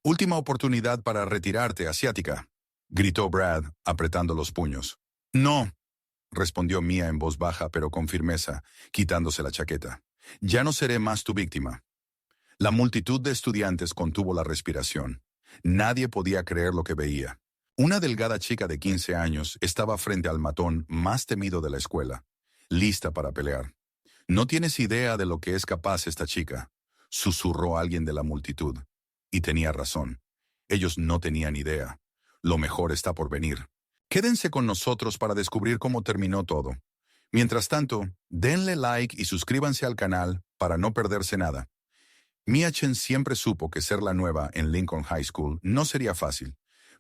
Última oportunidad para retirarte, asiática, gritó Brad, apretando los puños. No, respondió Mia en voz baja pero con firmeza, quitándose la chaqueta. Ya no seré más tu víctima. La multitud de estudiantes contuvo la respiración. Nadie podía creer lo que veía. Una delgada chica de 15 años estaba frente al matón más temido de la escuela, lista para pelear. «No tienes idea de lo que es capaz esta chica», susurró alguien de la multitud. Y tenía razón. Ellos no tenían idea. Lo mejor está por venir. Quédense con nosotros para descubrir cómo terminó todo. Mientras tanto, denle like y suscríbanse al canal para no perderse nada. Mia Chen siempre supo que ser la nueva en Lincoln High School no sería fácil,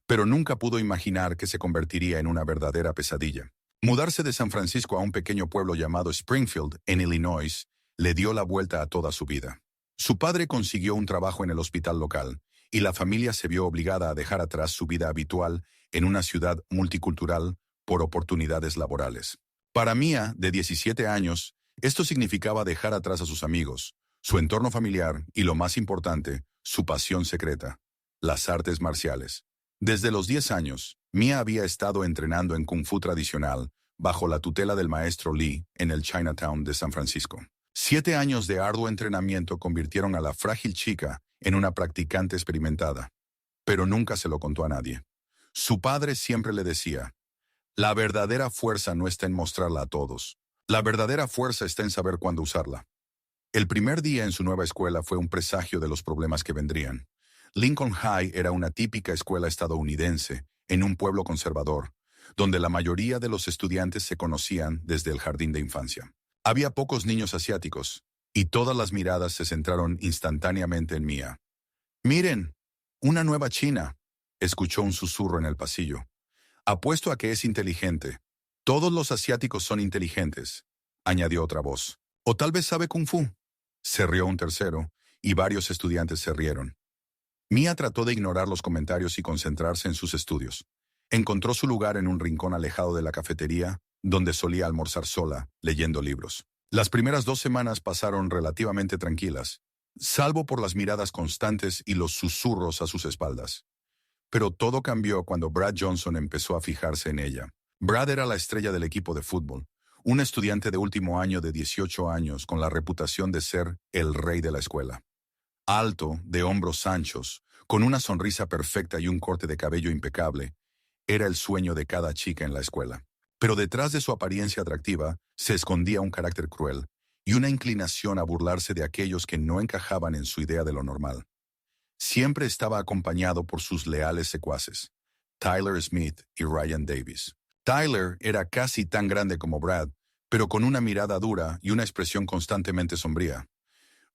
pero nunca pudo imaginar que se convertiría en una verdadera pesadilla. Mudarse de San Francisco a un pequeño pueblo llamado Springfield, en Illinois, le dio la vuelta a toda su vida. Su padre consiguió un trabajo en el hospital local, y la familia se vio obligada a dejar atrás su vida habitual en una ciudad multicultural por oportunidades laborales. Para Mia, de 17 años, esto significaba dejar atrás a sus amigos, su entorno familiar y, lo más importante, su pasión secreta, las artes marciales. Desde los 10 años, Mia había estado entrenando en Kung Fu tradicional, bajo la tutela del maestro Lee, en el Chinatown de San Francisco. 7 años de arduo entrenamiento convirtieron a la frágil chica en una practicante experimentada, pero nunca se lo contó a nadie. Su padre siempre le decía, «La verdadera fuerza no está en mostrarla a todos. La verdadera fuerza está en saber cuándo usarla». El primer día en su nueva escuela fue un presagio de los problemas que vendrían. Lincoln High era una típica escuela estadounidense, en un pueblo conservador, donde la mayoría de los estudiantes se conocían desde el jardín de infancia. Había pocos niños asiáticos, y todas las miradas se centraron instantáneamente en Mia. «Miren, una nueva china», escuchó un susurro en el pasillo. «Apuesto a que es inteligente. Todos los asiáticos son inteligentes», añadió otra voz. «O tal vez sabe Kung Fu», se rió un tercero, y varios estudiantes se rieron. Mia trató de ignorar los comentarios y concentrarse en sus estudios. Encontró su lugar en un rincón alejado de la cafetería, donde solía almorzar sola, leyendo libros. Las primeras 2 semanas pasaron relativamente tranquilas, salvo por las miradas constantes y los susurros a sus espaldas. Pero todo cambió cuando Brad Johnson empezó a fijarse en ella. Brad era la estrella del equipo de fútbol, un estudiante de último año de 18 años con la reputación de ser el rey de la escuela. Alto, de hombros anchos, con una sonrisa perfecta y un corte de cabello impecable, era el sueño de cada chica en la escuela. Pero detrás de su apariencia atractiva se escondía un carácter cruel y una inclinación a burlarse de aquellos que no encajaban en su idea de lo normal. Siempre estaba acompañado por sus leales secuaces, Tyler Smith y Ryan Davis. Tyler era casi tan grande como Brad, pero con una mirada dura y una expresión constantemente sombría.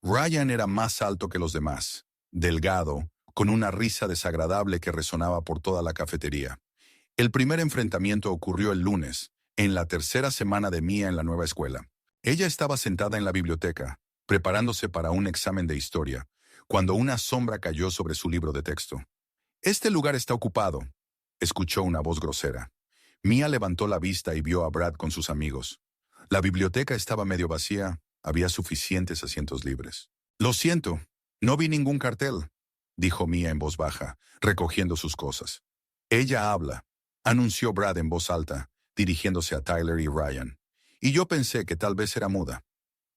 Ryan era más alto que los demás, delgado, con una risa desagradable que resonaba por toda la cafetería. El primer enfrentamiento ocurrió el lunes, en la tercera semana de Mia en la nueva escuela. Ella estaba sentada en la biblioteca, preparándose para un examen de historia, cuando una sombra cayó sobre su libro de texto. «Este lugar está ocupado», escuchó una voz grosera. Mia levantó la vista y vio a Brad con sus amigos. La biblioteca estaba medio vacía, había suficientes asientos libres. «Lo siento, no vi ningún cartel», dijo Mia en voz baja, recogiendo sus cosas. «Ella habla», anunció Brad en voz alta, dirigiéndose a Tyler y Ryan. «Y yo pensé que tal vez era muda».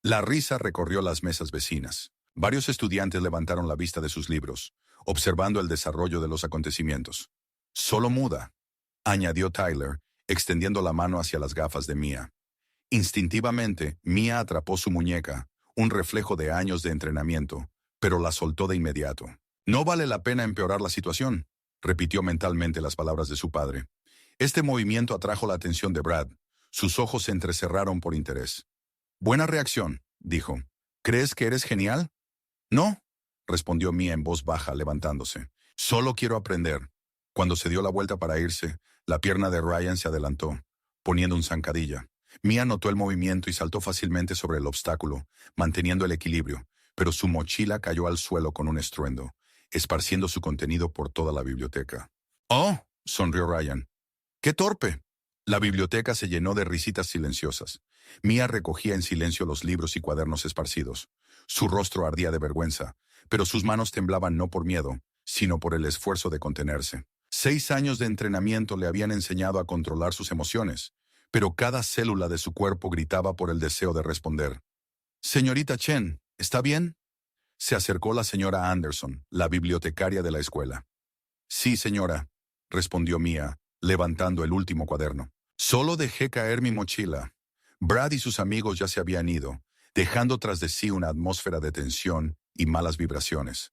La risa recorrió las mesas vecinas. Varios estudiantes levantaron la vista de sus libros, observando el desarrollo de los acontecimientos. «Solo muda», añadió Tyler, extendiendo la mano hacia las gafas de Mia. Instintivamente, Mia atrapó su muñeca, un reflejo de años de entrenamiento, pero la soltó de inmediato. «No vale la pena empeorar la situación», repitió mentalmente las palabras de su padre. Este movimiento atrajo la atención de Brad. Sus ojos se entrecerraron por interés. «Buena reacción», dijo. «¿Crees que eres genial?» «No», respondió Mia en voz baja, levantándose. «Solo quiero aprender». Cuando se dio la vuelta para irse, la pierna de Ryan se adelantó, poniendo un zancadilla. Mia notó el movimiento y saltó fácilmente sobre el obstáculo, manteniendo el equilibrio, pero su mochila cayó al suelo con un estruendo, esparciendo su contenido por toda la biblioteca. «Oh», sonrió Ryan. «¡Qué torpe!». La biblioteca se llenó de risitas silenciosas. Mia recogía en silencio los libros y cuadernos esparcidos. Su rostro ardía de vergüenza, pero sus manos temblaban no por miedo, sino por el esfuerzo de contenerse. 6 años de entrenamiento le habían enseñado a controlar sus emociones, pero cada célula de su cuerpo gritaba por el deseo de responder. «Señorita Chen, ¿está bien?», se acercó la señora Anderson, la bibliotecaria de la escuela. «Sí, señora», respondió Mia, levantando el último cuaderno. «Solo dejé caer mi mochila». Brad y sus amigos ya se habían ido, dejando tras de sí una atmósfera de tensión y malas vibraciones.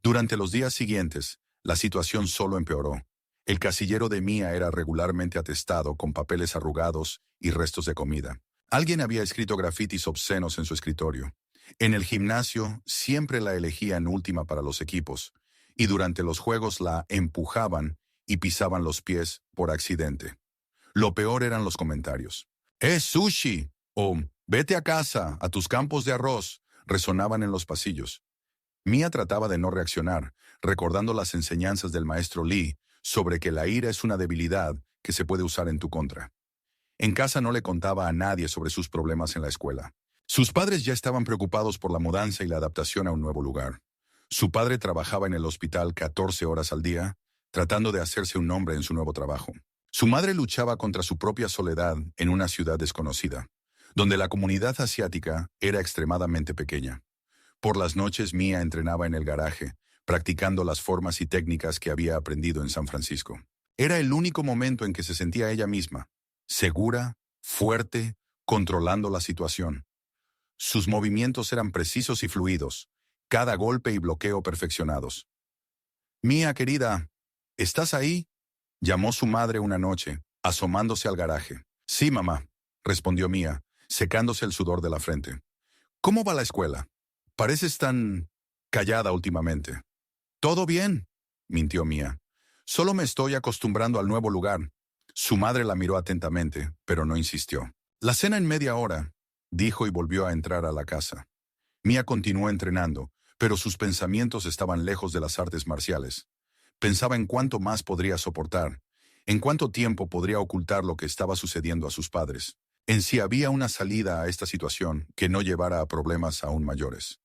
Durante los días siguientes, la situación solo empeoró. El casillero de Mia era regularmente atestado con papeles arrugados y restos de comida. Alguien había escrito grafitis obscenos en su escritorio. En el gimnasio siempre la elegían última para los equipos, y durante los juegos la empujaban y pisaban los pies por accidente. Lo peor eran los comentarios. «¡Es sushi!» o «Vete a casa, a tus campos de arroz», resonaban en los pasillos. Mia trataba de no reaccionar, recordando las enseñanzas del maestro Lee sobre que la ira es una debilidad que se puede usar en tu contra. En casa no le contaba a nadie sobre sus problemas en la escuela. Sus padres ya estaban preocupados por la mudanza y la adaptación a un nuevo lugar. Su padre trabajaba en el hospital 14 horas al día, tratando de hacerse un nombre en su nuevo trabajo. Su madre luchaba contra su propia soledad en una ciudad desconocida, donde la comunidad asiática era extremadamente pequeña. Por las noches Mia entrenaba en el garaje, practicando las formas y técnicas que había aprendido en San Francisco. Era el único momento en que se sentía ella misma, segura, fuerte, controlando la situación. Sus movimientos eran precisos y fluidos, cada golpe y bloqueo perfeccionados. «Mia, querida, ¿estás ahí?», llamó su madre una noche, asomándose al garaje. «Sí, mamá», respondió Mia, secándose el sudor de la frente. «¿Cómo va la escuela? Pareces tan callada últimamente». «Todo bien», mintió Mia. «Solo me estoy acostumbrando al nuevo lugar». Su madre la miró atentamente, pero no insistió. «La cena en media hora», dijo y volvió a entrar a la casa. Mia continuó entrenando, pero sus pensamientos estaban lejos de las artes marciales. Pensaba en cuánto más podría soportar, en cuánto tiempo podría ocultar lo que estaba sucediendo a sus padres, en si había una salida a esta situación que no llevara a problemas aún mayores.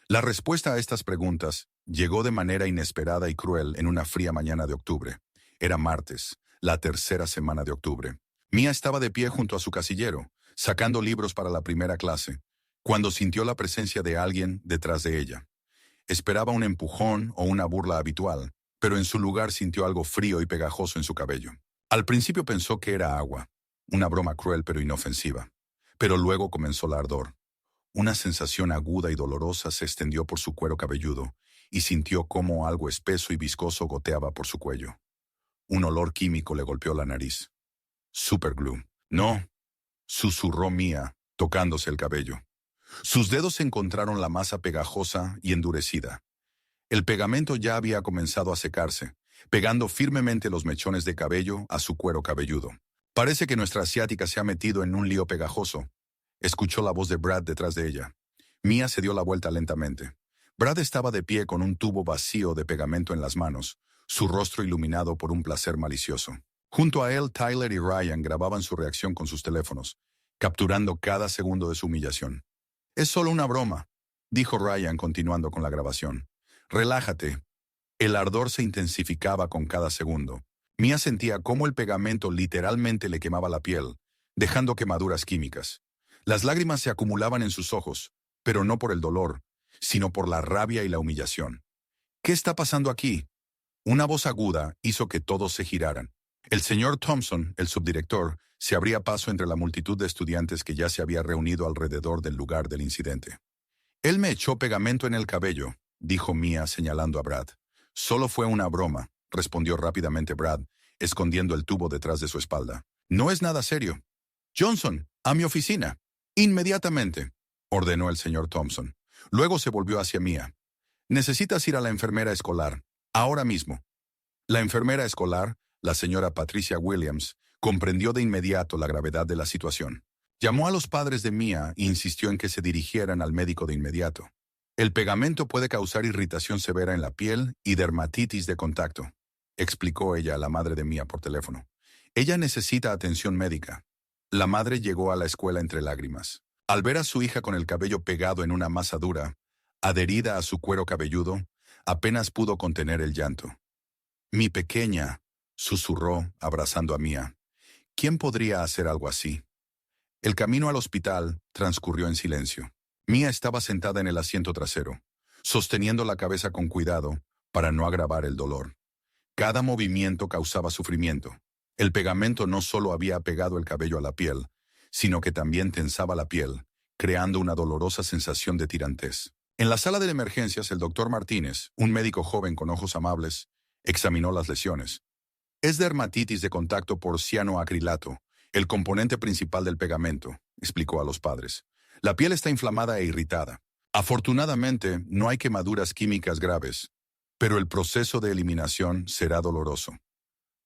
La respuesta a estas preguntas llegó de manera inesperada y cruel en una fría mañana de octubre. Era martes, la tercera semana de octubre. Mia estaba de pie junto a su casillero, sacando libros para la primera clase, cuando sintió la presencia de alguien detrás de ella. Esperaba un empujón o una burla habitual, pero en su lugar sintió algo frío y pegajoso en su cabello. Al principio pensó que era agua, una broma cruel pero inofensiva, pero luego comenzó el ardor. Una sensación aguda y dolorosa se extendió por su cuero cabelludo y sintió cómo algo espeso y viscoso goteaba por su cuello. Un olor químico le golpeó la nariz. «Superglue». «No», susurró Mia, tocándose el cabello. Sus dedos encontraron la masa pegajosa y endurecida. El pegamento ya había comenzado a secarse, pegando firmemente los mechones de cabello a su cuero cabelludo. «Parece que nuestra asiática se ha metido en un lío pegajoso», escuchó la voz de Brad detrás de ella. Mia se dio la vuelta lentamente. Brad estaba de pie con un tubo vacío de pegamento en las manos, su rostro iluminado por un placer malicioso. Junto a él, Tyler y Ryan grababan su reacción con sus teléfonos, capturando cada segundo de su humillación. «Es solo una broma», dijo Ryan continuando con la grabación. «Relájate». El ardor se intensificaba con cada segundo. Mia sentía cómo el pegamento literalmente le quemaba la piel, dejando quemaduras químicas. Las lágrimas se acumulaban en sus ojos, pero no por el dolor, sino por la rabia y la humillación. «¿Qué está pasando aquí?». Una voz aguda hizo que todos se giraran. El señor Thompson, el subdirector, se abría paso entre la multitud de estudiantes que ya se había reunido alrededor del lugar del incidente. «Él me echó pegamento en el cabello», dijo Mia señalando a Brad. «Solo fue una broma», respondió rápidamente Brad, escondiendo el tubo detrás de su espalda. «No es nada serio». «Johnson, a mi oficina». «Inmediatamente», ordenó el señor Thompson. Luego se volvió hacia Mia. «Necesitas ir a la enfermera escolar, ahora mismo». La enfermera escolar, la señora Patricia Williams, comprendió de inmediato la gravedad de la situación. Llamó a los padres de Mia e insistió en que se dirigieran al médico de inmediato. «El pegamento puede causar irritación severa en la piel y dermatitis de contacto», explicó ella a la madre de Mia por teléfono. «Ella necesita atención médica». La madre llegó a la escuela entre lágrimas. Al ver a su hija con el cabello pegado en una masa dura, adherida a su cuero cabelludo, Apenas pudo contener el llanto. Mi pequeña, susurró, abrazando a Mia. ¿Quién podría hacer algo así? El camino al hospital transcurrió en silencio. Mia estaba sentada en el asiento trasero, sosteniendo la cabeza con cuidado para no agravar el dolor. Cada movimiento causaba sufrimiento. El pegamento no solo había pegado el cabello a la piel, sino que también tensaba la piel, creando una dolorosa sensación de tirantez. En la sala de emergencias, el doctor Martínez, un médico joven con ojos amables, examinó las lesiones. Es dermatitis de contacto por cianoacrilato, el componente principal del pegamento, explicó a los padres. La piel está inflamada e irritada. Afortunadamente, no hay quemaduras químicas graves, pero el proceso de eliminación será doloroso.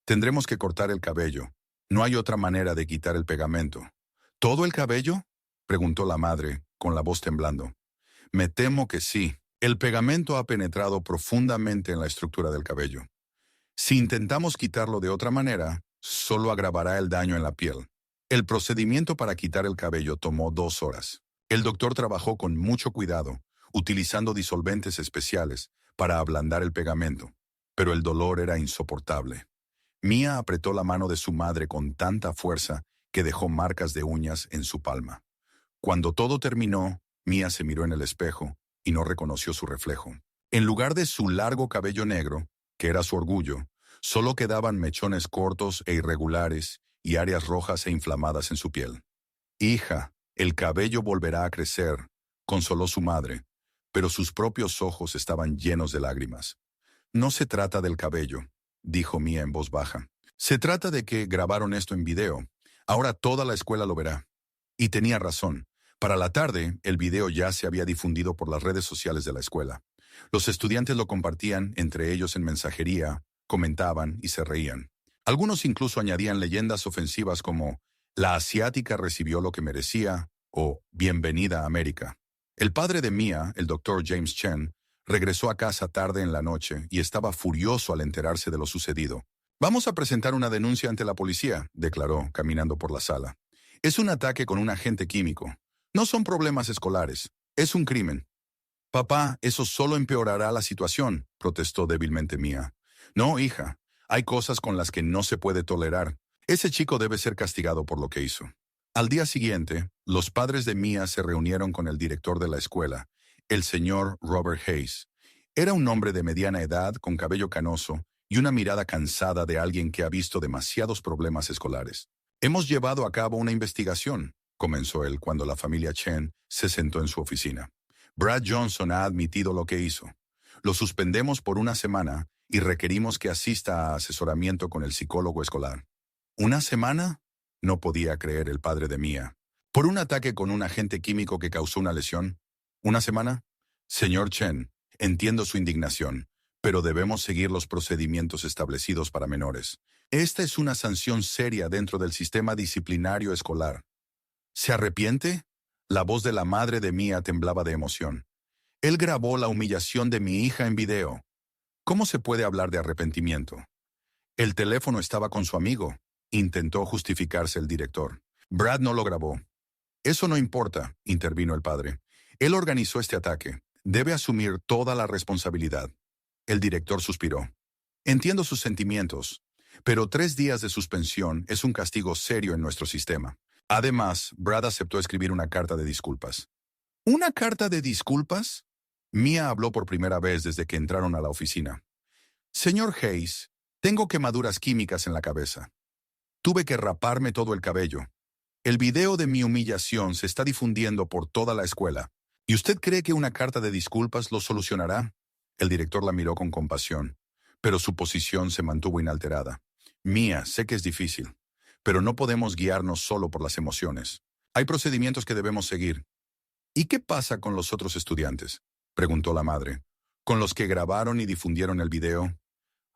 Tendremos que cortar el cabello. No hay otra manera de quitar el pegamento. ¿Todo el cabello?, preguntó la madre, con la voz temblando. Me temo que sí. El pegamento ha penetrado profundamente en la estructura del cabello. Si intentamos quitarlo de otra manera, solo agravará el daño en la piel. El procedimiento para quitar el cabello tomó 2 horas. El doctor trabajó con mucho cuidado, utilizando disolventes especiales para ablandar el pegamento, pero el dolor era insoportable. Mia apretó la mano de su madre con tanta fuerza que dejó marcas de uñas en su palma. Cuando todo terminó, Mia se miró en el espejo y no reconoció su reflejo. En lugar de su largo cabello negro, que era su orgullo, solo quedaban mechones cortos e irregulares y áreas rojas e inflamadas en su piel. Hija, el cabello volverá a crecer, consoló su madre, pero sus propios ojos estaban llenos de lágrimas. No se trata del cabello, dijo Mia en voz baja. Se trata de que grabaron esto en video. Ahora toda la escuela lo verá. Y tenía razón. Para la tarde, el video ya se había difundido por las redes sociales de la escuela. Los estudiantes lo compartían entre ellos en mensajería, comentaban y se reían. Algunos incluso añadían leyendas ofensivas como «La asiática recibió lo que merecía» o «Bienvenida a América». El padre de Mia, el doctor James Chen, regresó a casa tarde en la noche y estaba furioso al enterarse de lo sucedido. «Vamos a presentar una denuncia ante la policía», declaró, caminando por la sala. «Es un ataque con un agente químico. No son problemas escolares. Es un crimen». «Papá, eso solo empeorará la situación», protestó débilmente Mia. «No, hija. Hay cosas con las que no se puede tolerar. Ese chico debe ser castigado por lo que hizo». Al día siguiente, los padres de Mia se reunieron con el director de la escuela, el señor Robert Hayes. Era un hombre de mediana edad, con cabello canoso y una mirada cansada de alguien que ha visto demasiados problemas escolares. «Hemos llevado a cabo una investigación», comenzó él cuando la familia Chen se sentó en su oficina. «Brad Johnson ha admitido lo que hizo. Lo suspendemos por 1 semana y requerimos que asista a asesoramiento con el psicólogo escolar». ¿1 semana? No podía creer el padre de Mia. ¿Por un ataque con un agente químico que causó una lesión? ¿1 semana? Señor Chen, entiendo su indignación, pero debemos seguir los procedimientos establecidos para menores. Esta es una sanción seria dentro del sistema disciplinario escolar. ¿Se arrepiente? La voz de la madre de Mia temblaba de emoción. Él grabó la humillación de mi hija en video. ¿Cómo se puede hablar de arrepentimiento? El teléfono estaba con su amigo, intentó justificarse el director. Brad no lo grabó. Eso no importa, intervino el padre. Él organizó este ataque. Debe asumir toda la responsabilidad. El director suspiró. Entiendo sus sentimientos, pero 3 días de suspensión es un castigo serio en nuestro sistema. Además, Brad aceptó escribir una carta de disculpas. ¿Una carta de disculpas? Mia habló por primera vez desde que entraron a la oficina. Señor Hayes, tengo quemaduras químicas en la cabeza. Tuve que raparme todo el cabello. El video de mi humillación se está difundiendo por toda la escuela. ¿Y usted cree que una carta de disculpas lo solucionará? El director la miró con compasión, pero su posición se mantuvo inalterada. Mia, sé que es difícil, pero no podemos guiarnos solo por las emociones. Hay procedimientos que debemos seguir. ¿Y qué pasa con los otros estudiantes?, preguntó la madre. ¿Con los que grabaron y difundieron el video?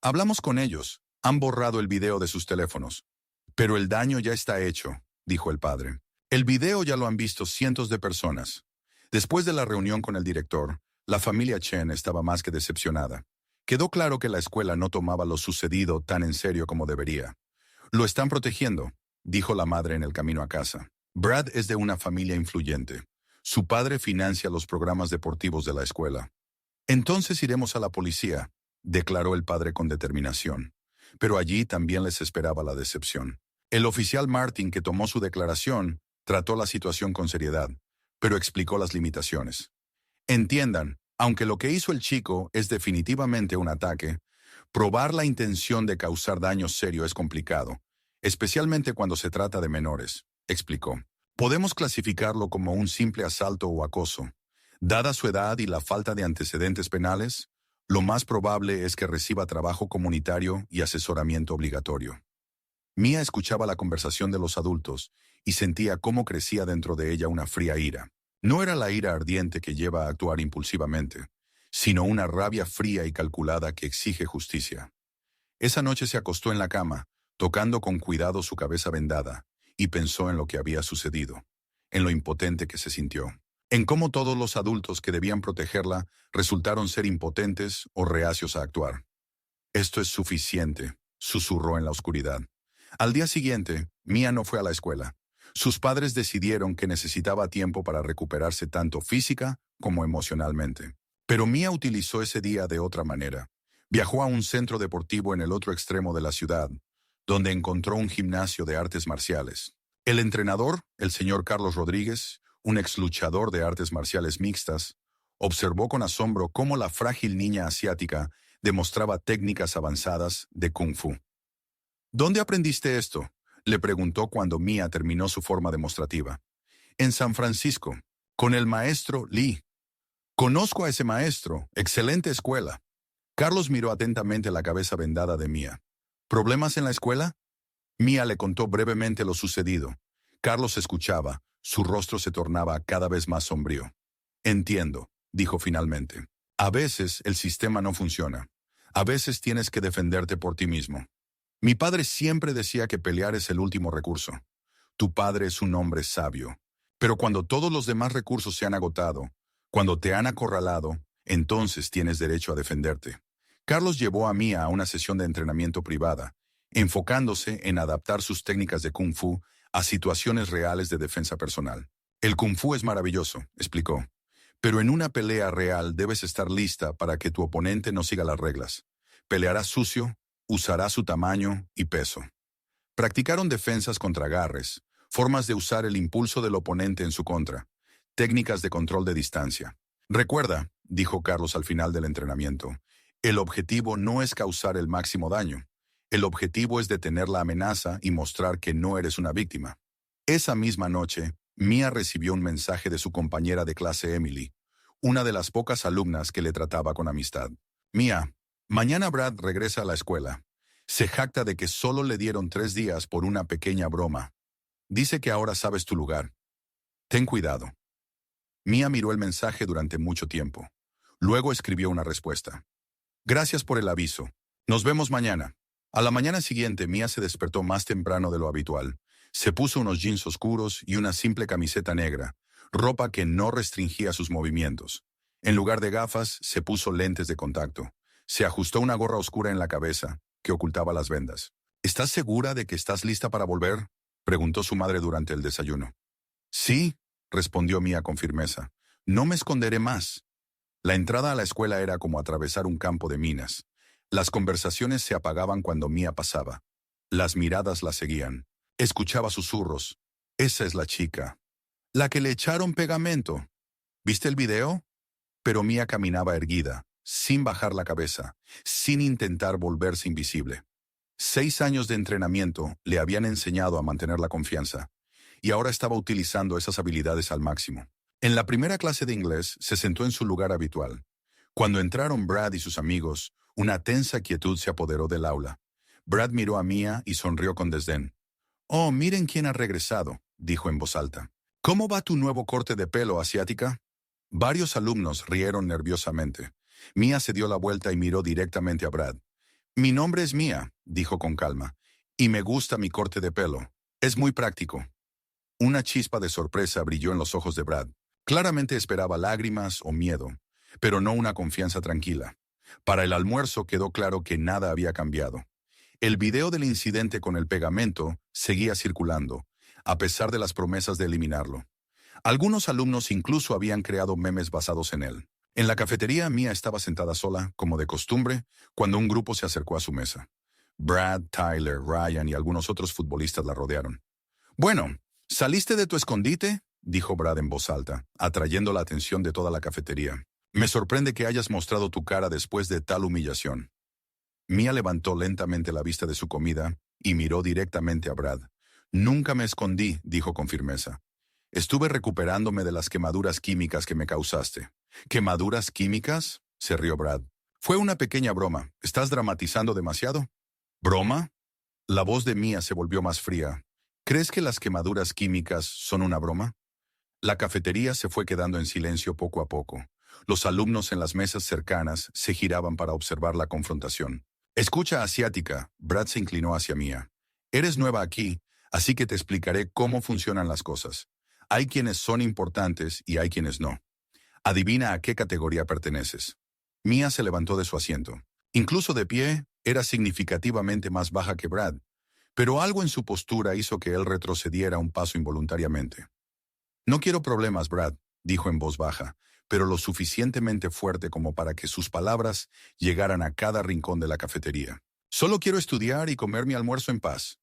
Hablamos con ellos. Han borrado el video de sus teléfonos. Pero el daño ya está hecho, dijo el padre. El video ya lo han visto cientos de personas. Después de la reunión con el director, la familia Chen estaba más que decepcionada. Quedó claro que la escuela no tomaba lo sucedido tan en serio como debería. Lo están protegiendo, dijo la madre en el camino a casa. Brad es de una familia influyente. Su padre financia los programas deportivos de la escuela. Entonces iremos a la policía, declaró el padre con determinación. Pero allí también les esperaba la decepción. El oficial Martin, que tomó su declaración, trató la situación con seriedad, pero explicó las limitaciones. Entiendan, aunque lo que hizo el chico es definitivamente un ataque, probar la intención de causar daño serio es complicado, especialmente cuando se trata de menores, explicó. Podemos clasificarlo como un simple asalto o acoso. Dada su edad y la falta de antecedentes penales, lo más probable es que reciba trabajo comunitario y asesoramiento obligatorio. Mia escuchaba la conversación de los adultos y sentía cómo crecía dentro de ella una fría ira. No era la ira ardiente que lleva a actuar impulsivamente, sino una rabia fría y calculada que exige justicia. Esa noche se acostó en la cama, tocando con cuidado su cabeza vendada, y pensó en lo que había sucedido, en lo impotente que se sintió, en cómo todos los adultos que debían protegerla resultaron ser impotentes o reacios a actuar. Esto es suficiente, susurró en la oscuridad. Al día siguiente, Mia no fue a la escuela. Sus padres decidieron que necesitaba tiempo para recuperarse tanto física como emocionalmente. Pero Mia utilizó ese día de otra manera. Viajó a un centro deportivo en el otro extremo de la ciudad, donde encontró un gimnasio de artes marciales. El entrenador, el señor Carlos Rodríguez, un ex luchador de artes marciales mixtas, observó con asombro cómo la frágil niña asiática demostraba técnicas avanzadas de Kung Fu. ¿Dónde aprendiste esto?, le preguntó cuando Mia terminó su forma demostrativa. En San Francisco, con el maestro Lee. Conozco a ese maestro, excelente escuela. Carlos miró atentamente la cabeza vendada de Mia. ¿Problemas en la escuela? Mia le contó brevemente lo sucedido. Carlos escuchaba, su rostro se tornaba cada vez más sombrío. Entiendo, dijo finalmente. A veces el sistema no funciona. A veces tienes que defenderte por ti mismo. Mi padre siempre decía que pelear es el último recurso. Tu padre es un hombre sabio. Pero cuando todos los demás recursos se han agotado, cuando te han acorralado, entonces tienes derecho a defenderte. Carlos llevó a Mia a una sesión de entrenamiento privada, enfocándose en adaptar sus técnicas de Kung Fu a situaciones reales de defensa personal. El Kung Fu es maravilloso, explicó, pero en una pelea real debes estar lista para que tu oponente no siga las reglas. Peleará sucio, usará su tamaño y peso. Practicaron defensas contra agarres, formas de usar el impulso del oponente en su contra, técnicas de control de distancia. Recuerda, dijo Carlos al final del entrenamiento, el objetivo no es causar el máximo daño. El objetivo es detener la amenaza y mostrar que no eres una víctima. Esa misma noche, Mia recibió un mensaje de su compañera de clase Emily, una de las pocas alumnas que le trataba con amistad. Mia, mañana Brad regresa a la escuela. Se jacta de que solo le dieron 3 días por una pequeña broma. Dice que ahora sabes tu lugar. Ten cuidado. Mia miró el mensaje durante mucho tiempo. Luego escribió una respuesta. Gracias por el aviso. Nos vemos mañana. A la mañana siguiente, Mia se despertó más temprano de lo habitual. Se puso unos jeans oscuros y una simple camiseta negra, ropa que no restringía sus movimientos. En lugar de gafas, se puso lentes de contacto. Se ajustó una gorra oscura en la cabeza, que ocultaba las vendas. ¿Estás segura de que estás lista para volver?, preguntó su madre durante el desayuno. Sí, respondió Mia con firmeza. No me esconderé más. La entrada a la escuela era como atravesar un campo de minas. Las conversaciones se apagaban cuando Mia pasaba. Las miradas la seguían. Escuchaba susurros. Esa es la chica. La que le echaron pegamento. ¿Viste el video? Pero Mia caminaba erguida, sin bajar la cabeza, sin intentar volverse invisible. 6 años de entrenamiento le habían enseñado a mantener la confianza, y ahora estaba utilizando esas habilidades al máximo. En la primera clase de inglés se sentó en su lugar habitual. Cuando entraron Brad y sus amigos, una tensa quietud se apoderó del aula. Brad miró a Mia y sonrió con desdén. «Oh, miren quién ha regresado», dijo en voz alta. «¿Cómo va tu nuevo corte de pelo, asiática?» Varios alumnos rieron nerviosamente. Mia se dio la vuelta y miró directamente a Brad. «Mi nombre es Mia», dijo con calma, «y me gusta mi corte de pelo. Es muy práctico». Una chispa de sorpresa brilló en los ojos de Brad. Claramente esperaba lágrimas o miedo, pero no una confianza tranquila. Para el almuerzo quedó claro que nada había cambiado. El video del incidente con el pegamento seguía circulando, a pesar de las promesas de eliminarlo. Algunos alumnos incluso habían creado memes basados en él. En la cafetería, Mia estaba sentada sola, como de costumbre, cuando un grupo se acercó a su mesa. Brad, Tyler, Ryan y algunos otros futbolistas la rodearon. «Bueno, ¿saliste de tu escondite?», dijo Brad en voz alta, atrayendo la atención de toda la cafetería. «Me sorprende que hayas mostrado tu cara después de tal humillación». Mia levantó lentamente la vista de su comida y miró directamente a Brad. «Nunca me escondí», dijo con firmeza. «Estuve recuperándome de las quemaduras químicas que me causaste». «¿Quemaduras químicas?», se rió Brad. «Fue una pequeña broma. ¿Estás dramatizando demasiado?» «¿Broma?». La voz de Mia se volvió más fría. «¿Crees que las quemaduras químicas son una broma?». La cafetería se fue quedando en silencio poco a poco. Los alumnos en las mesas cercanas se giraban para observar la confrontación. «Escucha, asiática», Brad se inclinó hacia Mia. «Eres nueva aquí, así que te explicaré cómo funcionan las cosas. Hay quienes son importantes y hay quienes no. Adivina a qué categoría perteneces». Mia se levantó de su asiento. Incluso de pie, era significativamente más baja que Brad, pero algo en su postura hizo que él retrocediera un paso involuntariamente. «No quiero problemas, Brad», dijo en voz baja, pero lo suficientemente fuerte como para que sus palabras llegaran a cada rincón de la cafetería. «Solo quiero estudiar y comer mi almuerzo en paz».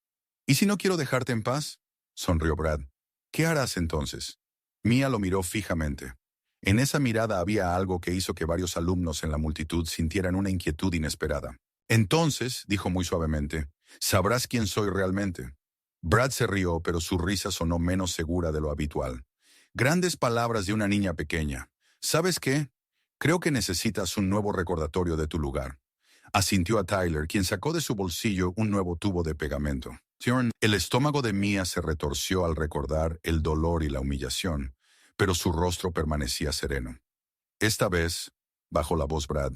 «¿Y si no quiero dejarte en paz?», sonrió Brad. «¿Qué harás entonces?». Mia lo miró fijamente. En esa mirada había algo que hizo que varios alumnos en la multitud sintieran una inquietud inesperada. «Entonces», dijo muy suavemente, «sabrás quién soy realmente». Brad se rió, pero su risa sonó menos segura de lo habitual. «Grandes palabras de una niña pequeña. ¿Sabes qué? Creo que necesitas un nuevo recordatorio de tu lugar». Asintió a Tyler, quien sacó de su bolsillo un nuevo tubo de pegamento. El estómago de Mia se retorció al recordar el dolor y la humillación, pero su rostro permanecía sereno. «Esta vez», bajó la voz Brad,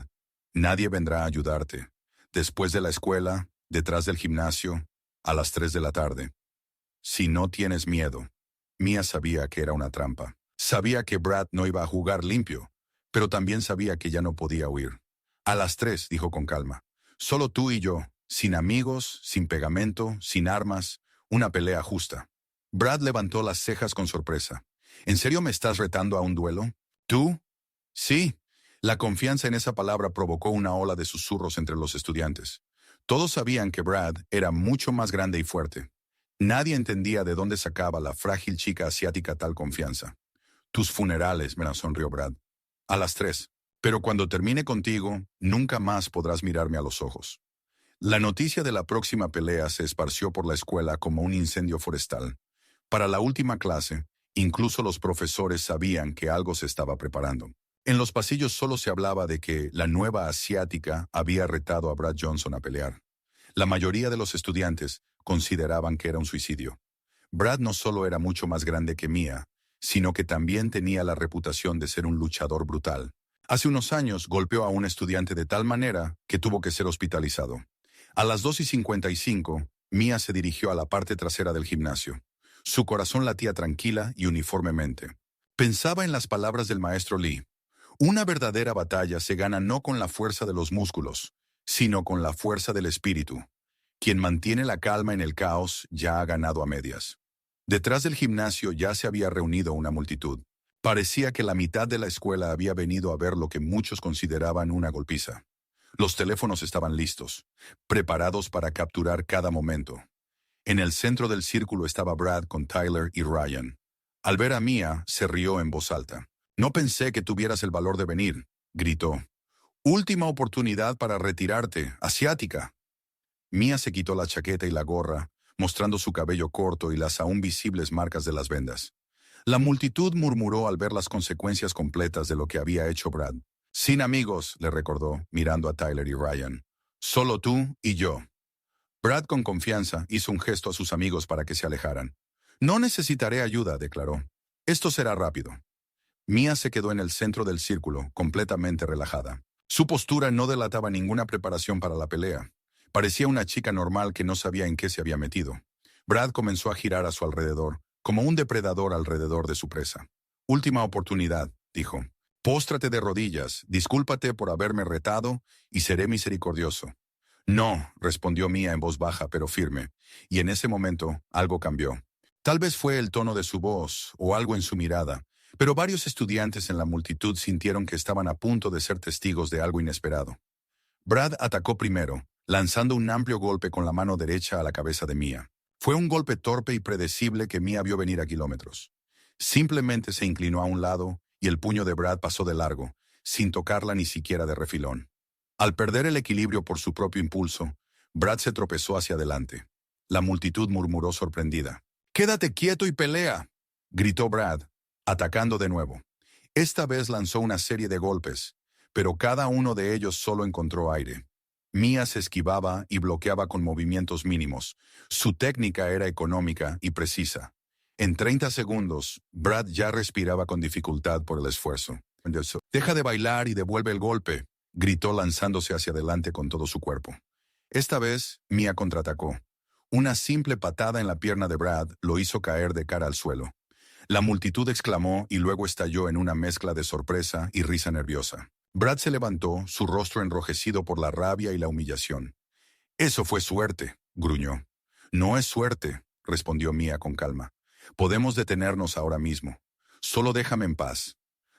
«nadie vendrá a ayudarte. Después de la escuela, detrás del gimnasio, a las 3 de la tarde. Si no tienes miedo». Mia sabía que era una trampa. Sabía que Brad no iba a jugar limpio, pero también sabía que ya no podía huir. «A las 3», dijo con calma. «Solo tú y yo, sin amigos, sin pegamento, sin armas, una pelea justa». Brad levantó las cejas con sorpresa. «¿En serio me estás retando a un duelo? ¿Tú?». «Sí». La confianza en esa palabra provocó una ola de susurros entre los estudiantes. Todos sabían que Brad era mucho más grande y fuerte. Nadie entendía de dónde sacaba la frágil chica asiática tal confianza. «Tus funerales», me la sonrió Brad. «A las 3. Pero cuando termine contigo, nunca más podrás mirarme a los ojos». La noticia de la próxima pelea se esparció por la escuela como un incendio forestal. Para la última clase, incluso los profesores sabían que algo se estaba preparando. En los pasillos solo se hablaba de que la nueva asiática había retado a Brad Johnson a pelear. La mayoría de los estudiantes consideraban que era un suicidio. Brad no solo era mucho más grande que Mia, sino que también tenía la reputación de ser un luchador brutal. Hace unos años golpeó a un estudiante de tal manera que tuvo que ser hospitalizado. A las 2:55, Mia se dirigió a la parte trasera del gimnasio. Su corazón latía tranquila y uniformemente. Pensaba en las palabras del maestro Lee. Una verdadera batalla se gana no con la fuerza de los músculos, sino con la fuerza del espíritu. Quien mantiene la calma en el caos ya ha ganado a medias. Detrás del gimnasio ya se había reunido una multitud. Parecía que la mitad de la escuela había venido a ver lo que muchos consideraban una golpiza. Los teléfonos estaban listos, preparados para capturar cada momento. En el centro del círculo estaba Brad con Tyler y Ryan. Al ver a Mia, se rió en voz alta. «No pensé que tuvieras el valor de venir», gritó. «Última oportunidad para retirarte, asiática». Mia se quitó la chaqueta y la gorra, mostrando su cabello corto y las aún visibles marcas de las vendas. La multitud murmuró al ver las consecuencias completas de lo que había hecho Brad. «Sin amigos», le recordó, mirando a Tyler y Ryan. «Solo tú y yo». Brad, con confianza, hizo un gesto a sus amigos para que se alejaran. «No necesitaré ayuda», declaró. «Esto será rápido». Mia se quedó en el centro del círculo, completamente relajada. Su postura no delataba ninguna preparación para la pelea. Parecía una chica normal que no sabía en qué se había metido. Brad comenzó a girar a su alrededor, como un depredador alrededor de su presa. «Última oportunidad», dijo. «Póstrate de rodillas, discúlpate por haberme retado y seré misericordioso». «No», respondió Mia en voz baja pero firme, y en ese momento algo cambió. Tal vez fue el tono de su voz o algo en su mirada, Pero varios estudiantes en la multitud sintieron que estaban a punto de ser testigos de algo inesperado. Brad atacó primero, lanzando un amplio golpe con la mano derecha a la cabeza de Mia. Fue un golpe torpe y predecible que Mia vio venir a kilómetros. Simplemente se inclinó a un lado y el puño de Brad pasó de largo, sin tocarla ni siquiera de refilón. Al perder el equilibrio por su propio impulso, Brad se tropezó hacia adelante. La multitud murmuró sorprendida. «¡Quédate quieto y pelea!», gritó Brad, atacando de nuevo. Esta vez lanzó una serie de golpes, pero cada uno de ellos solo encontró aire. Mia se esquivaba y bloqueaba con movimientos mínimos. Su técnica era económica y precisa. En 30 segundos, Brad ya respiraba con dificultad por el esfuerzo. «Deja de bailar y devuelve el golpe», gritó lanzándose hacia adelante con todo su cuerpo. Esta vez, Mia contraatacó. Una simple patada en la pierna de Brad lo hizo caer de cara al suelo. La multitud exclamó y luego estalló en una mezcla de sorpresa y risa nerviosa. Brad se levantó, su rostro enrojecido por la rabia y la humillación. «Eso fue suerte», gruñó. «No es suerte», respondió Mia con calma. «Podemos detenernos ahora mismo. Solo déjame en paz».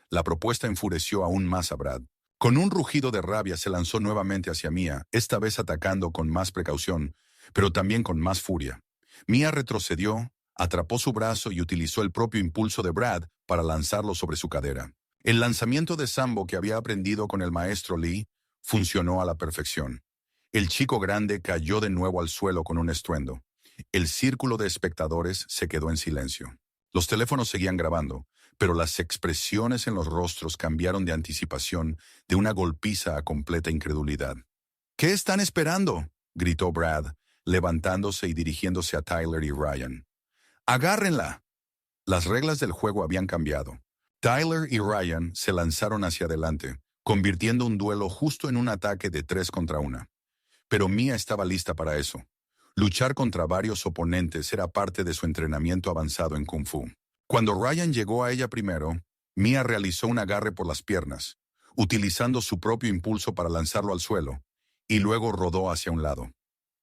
La propuesta enfureció aún más a Brad. Con un rugido de rabia se lanzó nuevamente hacia Mia, esta vez atacando con más precaución, pero también con más furia. Mia retrocedió, atrapó su brazo y utilizó el propio impulso de Brad para lanzarlo sobre su cadera. El lanzamiento de sambo que había aprendido con el maestro Lee funcionó a la perfección. El chico grande cayó de nuevo al suelo con un estruendo. El círculo de espectadores se quedó en silencio. Los teléfonos seguían grabando, pero las expresiones en los rostros cambiaron de anticipación de una golpiza a completa incredulidad. «¿Qué están esperando?», gritó Brad, levantándose y dirigiéndose a Tyler y Ryan. «¡Agárrenla!». Las reglas del juego habían cambiado. Tyler y Ryan se lanzaron hacia adelante, convirtiendo un duelo justo en un ataque de 3 contra 1. Pero Mia estaba lista para eso. Luchar contra varios oponentes era parte de su entrenamiento avanzado en Kung Fu. Cuando Ryan llegó a ella primero, Mia realizó un agarre por las piernas, utilizando su propio impulso para lanzarlo al suelo, y luego rodó hacia un lado.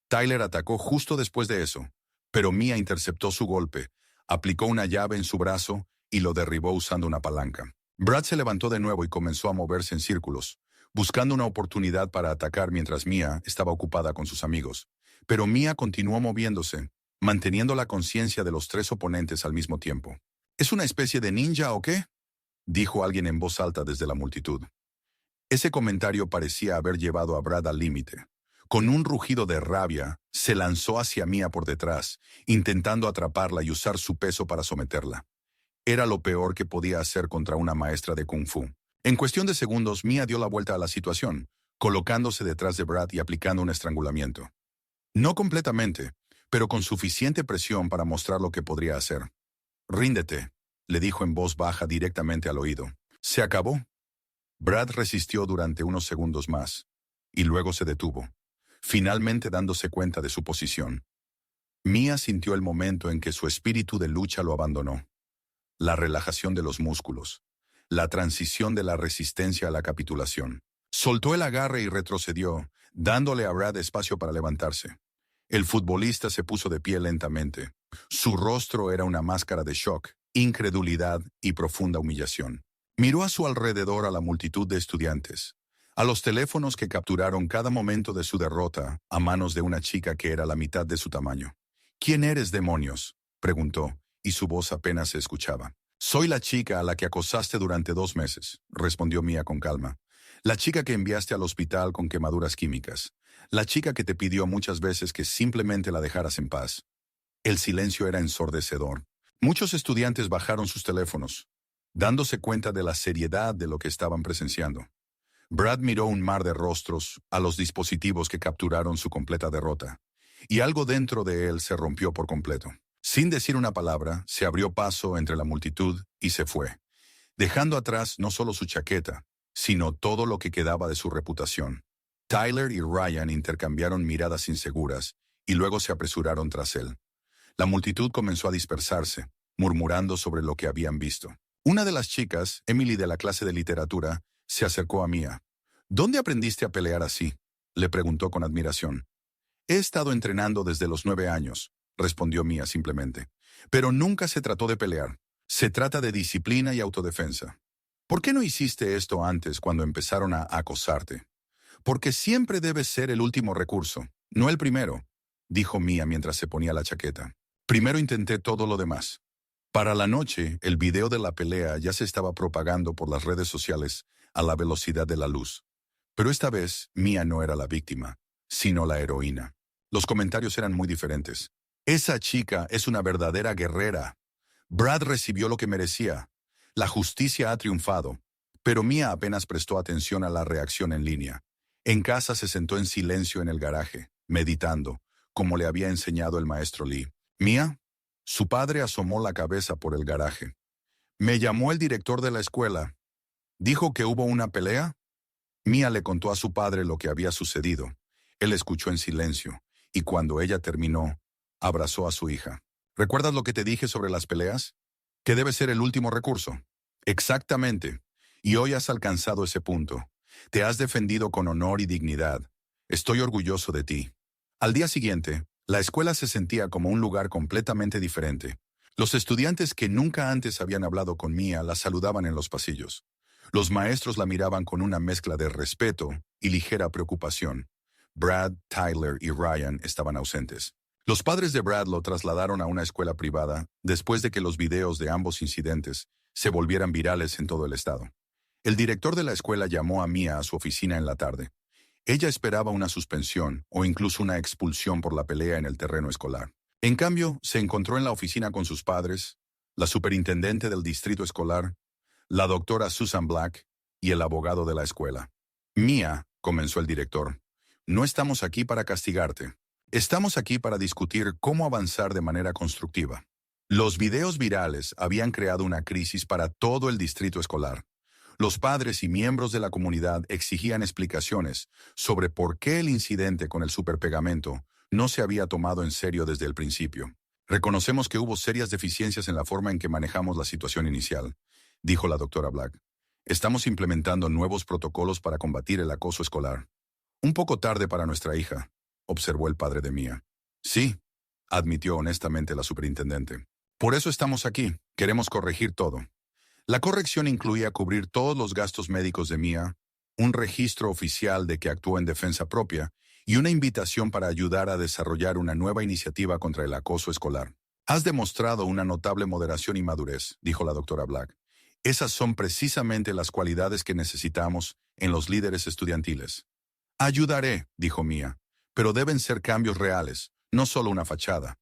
Tyler atacó justo después de eso, pero Mia interceptó su golpe, aplicó una llave en su brazo y lo derribó usando una palanca. Brad se levantó de nuevo y comenzó a moverse en círculos, buscando una oportunidad para atacar mientras Mia estaba ocupada con sus amigos. Pero Mia continuó moviéndose, manteniendo la conciencia de los 3 oponentes al mismo tiempo. «¿Es una especie de ninja o qué?», dijo alguien en voz alta desde la multitud. Ese comentario parecía haber llevado a Brad al límite. Con un rugido de rabia, se lanzó hacia Mia por detrás, intentando atraparla y usar su peso para someterla. Era lo peor que podía hacer contra una maestra de Kung Fu. En cuestión de segundos, Mia dio la vuelta a la situación, colocándose detrás de Brad y aplicando un estrangulamiento. No completamente, pero con suficiente presión para mostrar lo que podría hacer. «Ríndete», le dijo en voz baja directamente al oído. «Se acabó». Brad resistió durante unos segundos más, y luego se detuvo, finalmente dándose cuenta de su posición. Mia sintió el momento en que su espíritu de lucha lo abandonó. La relajación de los músculos, la transición de la resistencia a la capitulación. Soltó el agarre y retrocedió, dándole a Brad espacio para levantarse. El futbolista se puso de pie lentamente. Su rostro era una máscara de shock, incredulidad y profunda humillación. Miró a su alrededor a la multitud de estudiantes, a los teléfonos que capturaron cada momento de su derrota a manos de una chica que era la mitad de su tamaño. «¿Quién eres, demonios?», preguntó, y su voz apenas se escuchaba. «Soy la chica a la que acosaste durante 2 meses», respondió Mia con calma. «La chica que enviaste al hospital con quemaduras químicas. La chica que te pidió muchas veces que simplemente la dejaras en paz». El silencio era ensordecedor. Muchos estudiantes bajaron sus teléfonos, dándose cuenta de la seriedad de lo que estaban presenciando. Brad miró un mar de rostros a los dispositivos que capturaron su completa derrota, y algo dentro de él se rompió por completo. Sin decir una palabra, se abrió paso entre la multitud y se fue, dejando atrás no solo su chaqueta, sino todo lo que quedaba de su reputación. Tyler y Ryan intercambiaron miradas inseguras y luego se apresuraron tras él. La multitud comenzó a dispersarse, murmurando sobre lo que habían visto. Una de las chicas, Emily de la clase de literatura, se acercó a Mia. «¿Dónde aprendiste a pelear así?», le preguntó con admiración. «He estado entrenando desde los 9 años», respondió Mia simplemente. «Pero nunca se trató de pelear. Se trata de disciplina y autodefensa. ¿Por qué no hiciste esto antes cuando empezaron a acosarte? Porque siempre debes ser el último recurso, no el primero, dijo Mia mientras se ponía la chaqueta. Primero intenté todo lo demás. Para la noche, el video de la pelea ya se estaba propagando por las redes sociales a la velocidad de la luz. Pero esta vez, Mia no era la víctima, sino la heroína. Los comentarios eran muy diferentes. Esa chica es una verdadera guerrera. Brad recibió lo que merecía. La justicia ha triunfado. Pero Mia apenas prestó atención a la reacción en línea. En casa se sentó en silencio en el garaje, meditando, como le había enseñado el maestro Lee. ¿Mia? Su padre asomó la cabeza por el garaje. Me llamó el director de la escuela. ¿Dijo que hubo una pelea? Mia le contó a su padre lo que había sucedido. Él escuchó en silencio, y cuando ella terminó, abrazó a su hija. ¿Recuerdas lo que te dije sobre las peleas? Que debe ser el último recurso. Exactamente. Y hoy has alcanzado ese punto. Te has defendido con honor y dignidad. Estoy orgulloso de ti. Al día siguiente, la escuela se sentía como un lugar completamente diferente. Los estudiantes que nunca antes habían hablado con Mia la saludaban en los pasillos. Los maestros la miraban con una mezcla de respeto y ligera preocupación. Brad, Tyler y Ryan estaban ausentes. Los padres de Brad lo trasladaron a una escuela privada después de que los videos de ambos incidentes se volvieran virales en todo el estado. El director de la escuela llamó a Mia a su oficina en la tarde. Ella esperaba una suspensión o incluso una expulsión por la pelea en el terreno escolar. En cambio, se encontró en la oficina con sus padres, la superintendente del distrito escolar, la doctora Susan Black y el abogado de la escuela. Mia, comenzó el director, no estamos aquí para castigarte. Estamos aquí para discutir cómo avanzar de manera constructiva. Los videos virales habían creado una crisis para todo el distrito escolar. Los padres y miembros de la comunidad exigían explicaciones sobre por qué el incidente con el superpegamento no se había tomado en serio desde el principio. Reconocemos que hubo serias deficiencias en la forma en que manejamos la situación inicial, dijo la doctora Black. Estamos implementando nuevos protocolos para combatir el acoso escolar. Un poco tarde para nuestra hija, observó el padre de Mia. Sí, admitió honestamente la superintendente. Por eso estamos aquí, queremos corregir todo. La corrección incluía cubrir todos los gastos médicos de Mia, un registro oficial de que actuó en defensa propia y una invitación para ayudar a desarrollar una nueva iniciativa contra el acoso escolar. Has demostrado una notable moderación y madurez, dijo la doctora Black. Esas son precisamente las cualidades que necesitamos en los líderes estudiantiles. Ayudaré, dijo Mia, pero deben ser cambios reales, no solo una fachada.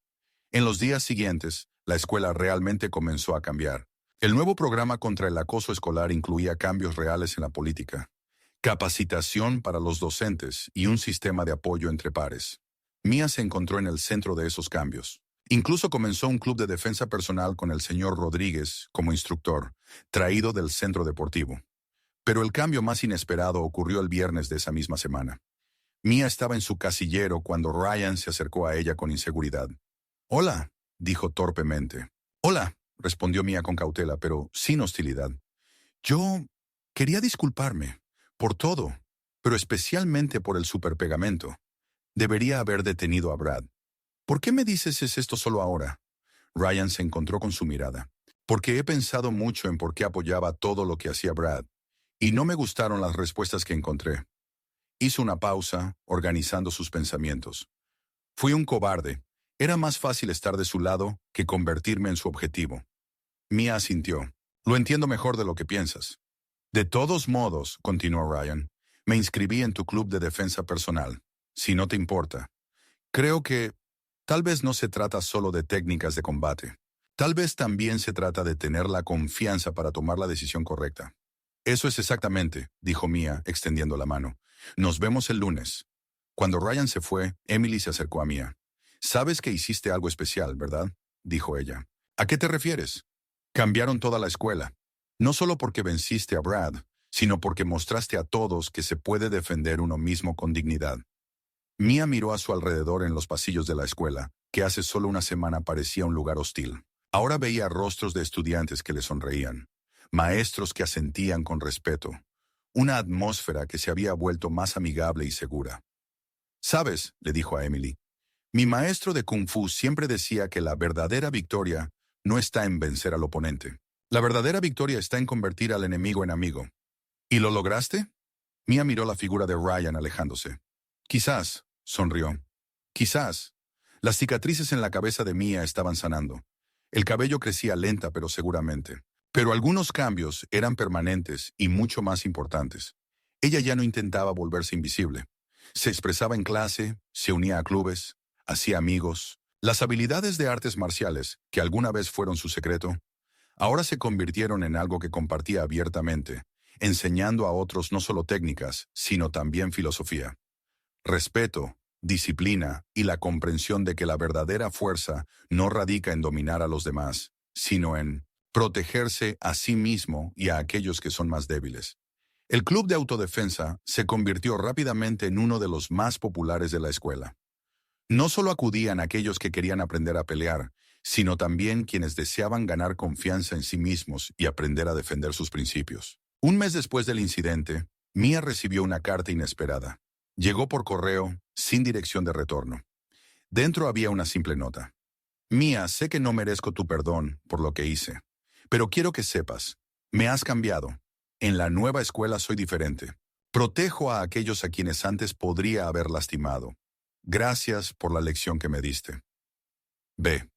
En los días siguientes, la escuela realmente comenzó a cambiar. El nuevo programa contra el acoso escolar incluía cambios reales en la política, capacitación para los docentes y un sistema de apoyo entre pares. Mia se encontró en el centro de esos cambios. Incluso comenzó un club de defensa personal con el señor Rodríguez como instructor, traído del centro deportivo. Pero el cambio más inesperado ocurrió el viernes de esa misma semana. Mia estaba en su casillero cuando Ryan se acercó a ella con inseguridad. «Hola», dijo torpemente. «Hola», respondió Mia con cautela, pero sin hostilidad. «Yo quería disculparme por todo, pero especialmente por el superpegamento. Debería haber detenido a Brad. ¿Por qué me dices esto solo ahora?» Ryan se encontró con su mirada. «Porque he pensado mucho en por qué apoyaba todo lo que hacía Brad, y no me gustaron las respuestas que encontré». Hizo una pausa, organizando sus pensamientos. «Fui un cobarde. Era más fácil estar de su lado que convertirme en su objetivo». Mia asintió. «Lo entiendo mejor de lo que piensas». «De todos modos», continuó Ryan, «me inscribí en tu club de defensa personal, si no te importa. Creo que tal vez no se trata solo de técnicas de combate. Tal vez también se trata de tener la confianza para tomar la decisión correcta». «Eso es exactamente», dijo Mia, extendiendo la mano. «Nos vemos el lunes». Cuando Ryan se fue, Emily se acercó a Mia. «Sabes que hiciste algo especial, ¿verdad?», dijo ella. «¿A qué te refieres?» «Cambiaron toda la escuela. No solo porque venciste a Brad, sino porque mostraste a todos que se puede defender uno mismo con dignidad». Mia miró a su alrededor en los pasillos de la escuela, que hace solo una semana parecía un lugar hostil. Ahora veía rostros de estudiantes que le sonreían, maestros que asentían con respeto, una atmósfera que se había vuelto más amigable y segura. «¿Sabes?», le dijo a Emily, «mi maestro de Kung Fu siempre decía que la verdadera victoria no está en vencer al oponente, La verdadera victoria está en convertir al enemigo en amigo. ¿Y lo lograste? Mia miró la figura de Ryan alejándose. Quizás, sonrió. Quizás. Las cicatrices en la cabeza de Mia estaban sanando. El cabello crecía lenta pero seguramente. Pero algunos cambios eran permanentes y mucho más importantes. Ella ya no intentaba volverse invisible. Se expresaba en clase, se unía a clubes, hacía amigos. Las habilidades de artes marciales, que alguna vez fueron su secreto, ahora se convirtieron en algo que compartía abiertamente, enseñando a otros no solo técnicas, sino también filosofía. Respeto, disciplina y la comprensión de que la verdadera fuerza no radica en dominar a los demás, sino en protegerse a sí mismo y a aquellos que son más débiles. El club de autodefensa se convirtió rápidamente en uno de los más populares de la escuela. No solo acudían aquellos que querían aprender a pelear, sino también quienes deseaban ganar confianza en sí mismos y aprender a defender sus principios. Un mes después del incidente, Mia recibió una carta inesperada. Llegó por correo, sin dirección de retorno. Dentro había una simple nota. Mia, sé que no merezco tu perdón por lo que hice, pero quiero que sepas, me has cambiado. En la nueva escuela soy diferente. Protejo a aquellos a quienes antes podría haber lastimado. Gracias por la lección que me diste. B.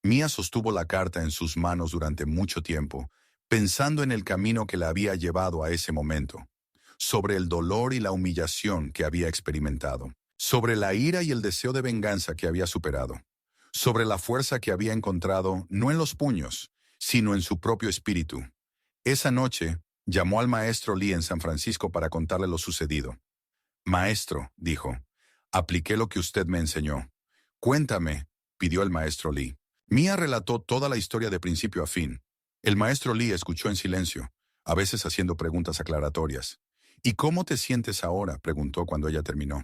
Mia sostuvo la carta en sus manos durante mucho tiempo, pensando en el camino que la había llevado a ese momento, sobre el dolor y la humillación que había experimentado, sobre la ira y el deseo de venganza que había superado, sobre la fuerza que había encontrado no en los puños, sino en su propio espíritu. Esa noche, llamó al maestro Lee en San Francisco para contarle lo sucedido. Maestro, dijo, apliqué lo que usted me enseñó. Cuéntame, pidió el maestro Lee. Mia relató toda la historia de principio a fin. El maestro Lee escuchó en silencio, a veces haciendo preguntas aclaratorias. ¿Y cómo te sientes ahora?, preguntó cuando ella terminó.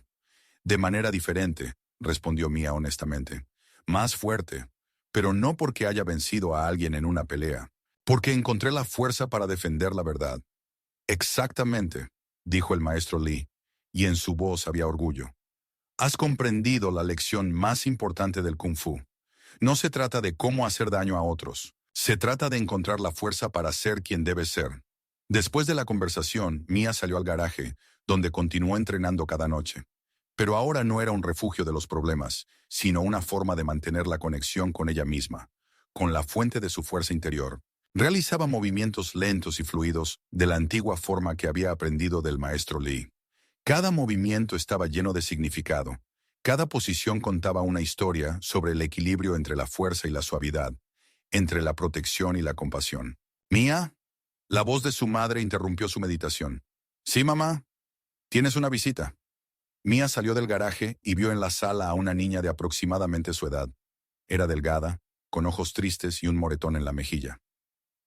De manera diferente, respondió Mia honestamente. Más fuerte, pero no porque haya vencido a alguien en una pelea, porque encontré la fuerza para defender la verdad. Exactamente, dijo el maestro Lee, y en su voz había orgullo. Has comprendido la lección más importante del Kung Fu. No se trata de cómo hacer daño a otros. Se trata de encontrar la fuerza para ser quien debes ser. Después de la conversación, Mia salió al garaje, donde continuó entrenando cada noche. Pero ahora no era un refugio de los problemas, sino una forma de mantener la conexión con ella misma, con la fuente de su fuerza interior. Realizaba movimientos lentos y fluidos de la antigua forma que había aprendido del maestro Lee. Cada movimiento estaba lleno de significado. Cada posición contaba una historia sobre el equilibrio entre la fuerza y la suavidad, entre la protección y la compasión. ¿Mia? La voz de su madre interrumpió su meditación. Sí, mamá. ¿Tienes una visita? Mia salió del garaje y vio en la sala a una niña de aproximadamente su edad. Era delgada, con ojos tristes y un moretón en la mejilla.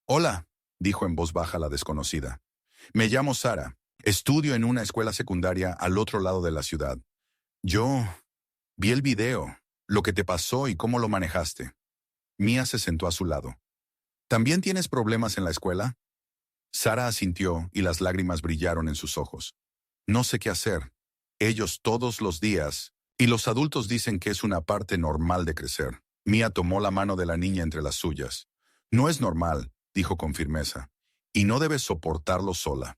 Hola, dijo en voz baja la desconocida. Me llamo Sara. Estudio en una escuela secundaria al otro lado de la ciudad. Yo vi el video, lo que te pasó y cómo lo manejaste. Mia se sentó a su lado. ¿También tienes problemas en la escuela? Sara asintió y las lágrimas brillaron en sus ojos. No sé qué hacer. Ellos todos los días, y los adultos dicen que es una parte normal de crecer. Mia tomó la mano de la niña entre las suyas. No es normal, dijo con firmeza, y no debes soportarlo sola.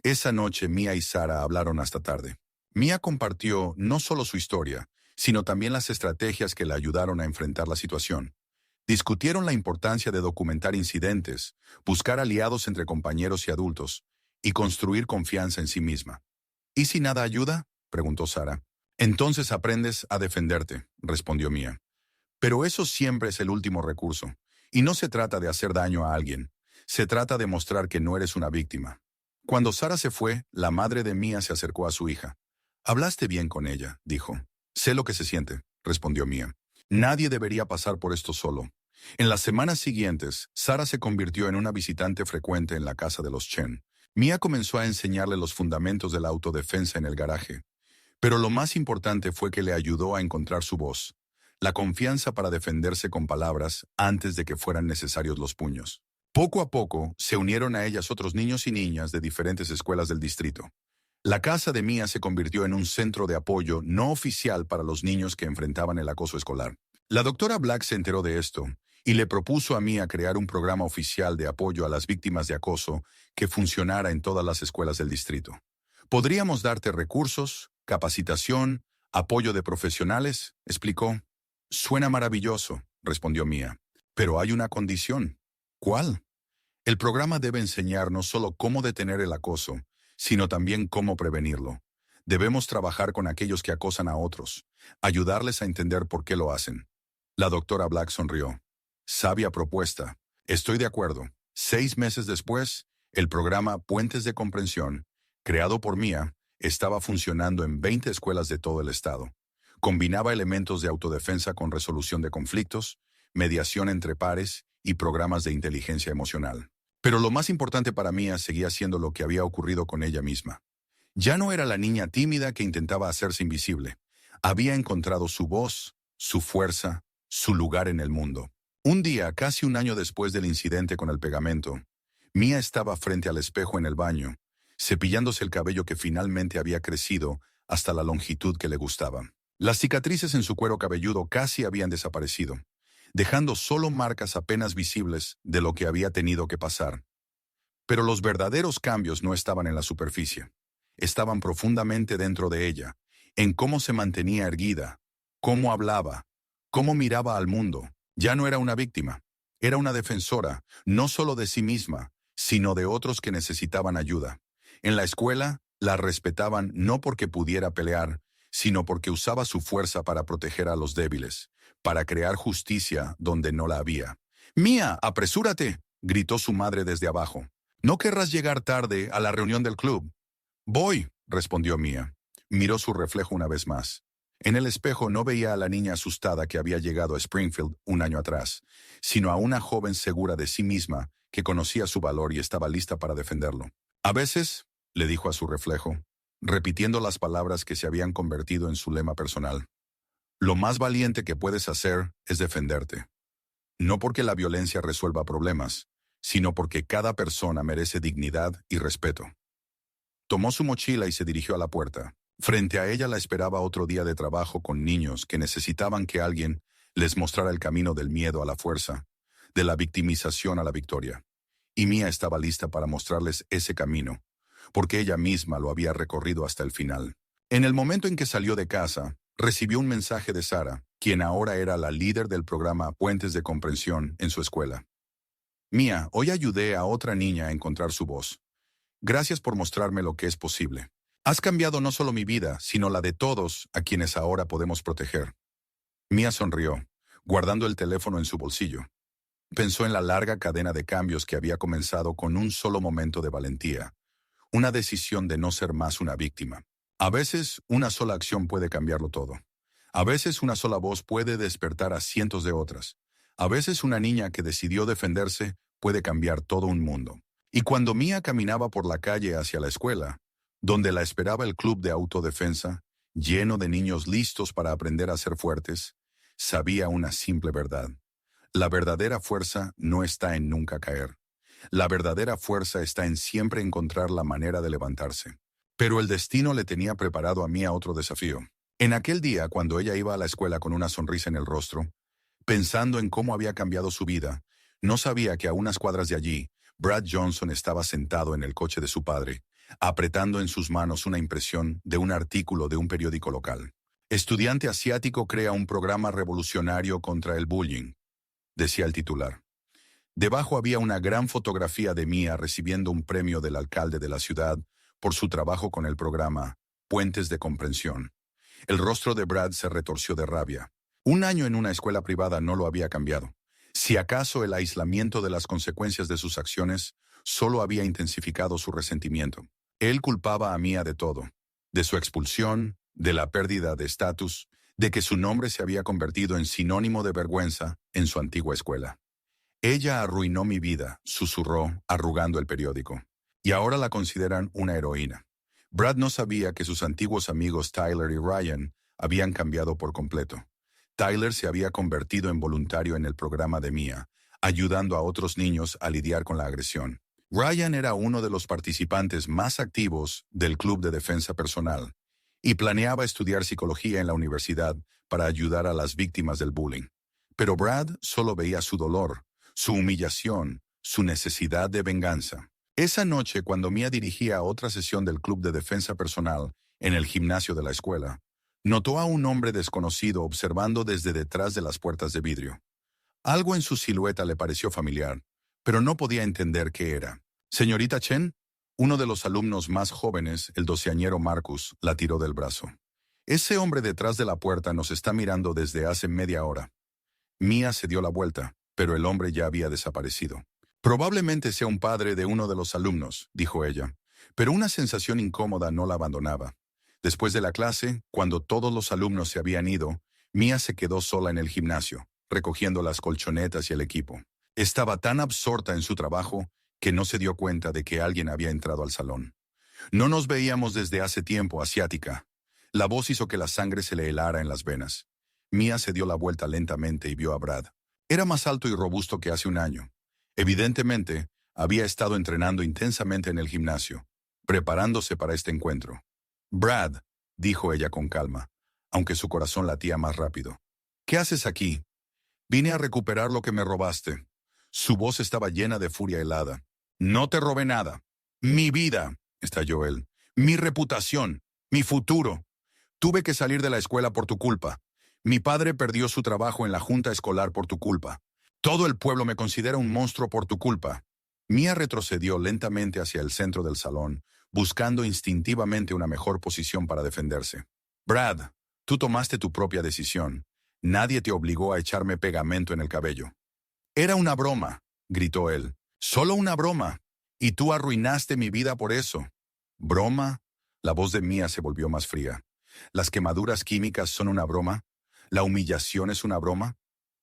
Esa noche Mia y Sara hablaron hasta tarde. Mia compartió no solo su historia, sino también las estrategias que la ayudaron a enfrentar la situación. Discutieron la importancia de documentar incidentes, buscar aliados entre compañeros y adultos, y construir confianza en sí misma. ¿Y si nada ayuda?, preguntó Sara. Entonces aprendes a defenderte, respondió Mia. Pero eso siempre es el último recurso, y no se trata de hacer daño a alguien, se trata de mostrar que no eres una víctima. Cuando Sara se fue, la madre de Mia se acercó a su hija. Hablaste bien con ella, dijo. Sé lo que se siente, respondió Mia. Nadie debería pasar por esto solo. En las semanas siguientes, Sara se convirtió en una visitante frecuente en la casa de los Chen. Mia comenzó a enseñarle los fundamentos de la autodefensa en el garaje. Pero lo más importante fue que le ayudó a encontrar su voz, la confianza para defenderse con palabras antes de que fueran necesarios los puños. Poco a poco, se unieron a ellas otros niños y niñas de diferentes escuelas del distrito. La casa de Mia se convirtió en un centro de apoyo no oficial para los niños que enfrentaban el acoso escolar. La doctora Black se enteró de esto y le propuso a Mia crear un programa oficial de apoyo a las víctimas de acoso que funcionara en todas las escuelas del distrito. Podríamos darte recursos, capacitación, apoyo de profesionales, explicó. Suena maravilloso, respondió Mia, pero hay una condición. ¿Cuál? El programa debe enseñar no solo cómo detener el acoso, sino también cómo prevenirlo. Debemos trabajar con aquellos que acosan a otros, ayudarles a entender por qué lo hacen. La doctora Black sonrió. Sabia propuesta. Estoy de acuerdo. 6 meses después, el programa Puentes de Comprensión, creado por Mia, estaba funcionando en 20 escuelas de todo el estado. Combinaba elementos de autodefensa con resolución de conflictos, mediación entre pares y programas de inteligencia emocional. Pero lo más importante para Mia seguía siendo lo que había ocurrido con ella misma. Ya no era la niña tímida que intentaba hacerse invisible. Había encontrado su voz, su fuerza, su lugar en el mundo. Un día, casi un año después del incidente con el pegamento, Mia estaba frente al espejo en el baño, cepillándose el cabello que finalmente había crecido hasta la longitud que le gustaba. Las cicatrices en su cuero cabelludo casi habían desaparecido, dejando solo marcas apenas visibles de lo que había tenido que pasar. Pero los verdaderos cambios no estaban en la superficie. Estaban profundamente dentro de ella, en cómo se mantenía erguida, cómo hablaba, cómo miraba al mundo. Ya no era una víctima, era una defensora, no solo de sí misma, sino de otros que necesitaban ayuda. En la escuela, la respetaban no porque pudiera pelear, sino porque usaba su fuerza para proteger a los débiles, para crear justicia donde no la había. «Mia, apresúrate», gritó su madre desde abajo. «No querrás llegar tarde a la reunión del club». «Voy», respondió Mia. Miró su reflejo una vez más. En el espejo no veía a la niña asustada que había llegado a Springfield un año atrás, sino a una joven segura de sí misma que conocía su valor y estaba lista para defenderlo. «A veces», le dijo a su reflejo, repitiendo las palabras que se habían convertido en su lema personal, «lo más valiente que puedes hacer es defenderte. No porque la violencia resuelva problemas, sino porque cada persona merece dignidad y respeto». Tomó su mochila y se dirigió a la puerta. Frente a ella la esperaba otro día de trabajo con niños que necesitaban que alguien les mostrara el camino del miedo a la fuerza, de la victimización a la victoria. Y Mia estaba lista para mostrarles ese camino, porque ella misma lo había recorrido hasta el final. En el momento en que salió de casa, recibió un mensaje de Sara, quien ahora era la líder del programa Puentes de Comprensión en su escuela. «Mia, hoy ayudé a otra niña a encontrar su voz. Gracias por mostrarme lo que es posible. Has cambiado no solo mi vida, sino la de todos a quienes ahora podemos proteger». Mia sonrió, guardando el teléfono en su bolsillo. Pensó en la larga cadena de cambios que había comenzado con un solo momento de valentía, una decisión de no ser más una víctima. A veces, una sola acción puede cambiarlo todo. A veces, una sola voz puede despertar a cientos de otras. A veces, una niña que decidió defenderse puede cambiar todo un mundo. Y cuando Mia caminaba por la calle hacia la escuela, donde la esperaba el club de autodefensa, lleno de niños listos para aprender a ser fuertes, sabía una simple verdad. La verdadera fuerza no está en nunca caer. La verdadera fuerza está en siempre encontrar la manera de levantarse. Pero el destino le tenía preparado a Mia otro desafío. En aquel día, cuando ella iba a la escuela con una sonrisa en el rostro, pensando en cómo había cambiado su vida, no sabía que a unas cuadras de allí, Brad Johnson estaba sentado en el coche de su padre, apretando en sus manos una impresión de un artículo de un periódico local. «Estudiante asiático crea un programa revolucionario contra el bullying», decía el titular. Debajo había una gran fotografía de Mia recibiendo un premio del alcalde de la ciudad por su trabajo con el programa Puentes de Comprensión. El rostro de Brad se retorció de rabia. Un año en una escuela privada no lo había cambiado. Si acaso el aislamiento de las consecuencias de sus acciones solo había intensificado su resentimiento. Él culpaba a Mia de todo, de su expulsión, de la pérdida de estatus, de que su nombre se había convertido en sinónimo de vergüenza en su antigua escuela. «Ella arruinó mi vida», susurró, arrugando el periódico. Y ahora la consideran una heroína. Brad no sabía que sus antiguos amigos Tyler y Ryan habían cambiado por completo. Tyler se había convertido en voluntario en el programa de Mia, ayudando a otros niños a lidiar con la agresión. Ryan era uno de los participantes más activos del Club de Defensa Personal y planeaba estudiar psicología en la universidad para ayudar a las víctimas del bullying. Pero Brad solo veía su dolor, su humillación, su necesidad de venganza. Esa noche, cuando Mia dirigía a otra sesión del club de defensa personal en el gimnasio de la escuela, notó a un hombre desconocido observando desde detrás de las puertas de vidrio. Algo en su silueta le pareció familiar, pero no podía entender qué era. Señorita Chen, uno de los alumnos más jóvenes, el doceañero Marcus, la tiró del brazo. Ese hombre detrás de la puerta nos está mirando desde hace media hora. Mia se dio la vuelta, pero el hombre ya había desaparecido. Probablemente sea un padre de uno de los alumnos, dijo ella, pero una sensación incómoda no la abandonaba. Después de la clase, cuando todos los alumnos se habían ido, Mia se quedó sola en el gimnasio, recogiendo las colchonetas y el equipo. Estaba tan absorta en su trabajo que no se dio cuenta de que alguien había entrado al salón. No nos veíamos desde hace tiempo, asiática. La voz hizo que la sangre se le helara en las venas. Mia se dio la vuelta lentamente y vio a Brad. Era más alto y robusto que hace un año. Evidentemente, había estado entrenando intensamente en el gimnasio, preparándose para este encuentro. Brad, dijo ella con calma, aunque su corazón latía más rápido. ¿Qué haces aquí? Vine a recuperar lo que me robaste. Su voz estaba llena de furia helada. No te robé nada. Mi vida, estalló él. Mi reputación. Mi futuro. Tuve que salir de la escuela por tu culpa. Mi padre perdió su trabajo en la junta escolar por tu culpa. Todo el pueblo me considera un monstruo por tu culpa. Mia retrocedió lentamente hacia el centro del salón, buscando instintivamente una mejor posición para defenderse. Brad, tú tomaste tu propia decisión. Nadie te obligó a echarme pegamento en el cabello. Era una broma, gritó él. Solo una broma. Y tú arruinaste mi vida por eso. ¿Broma? La voz de Mia se volvió más fría. ¿Las quemaduras químicas son una broma? ¿La humillación es una broma?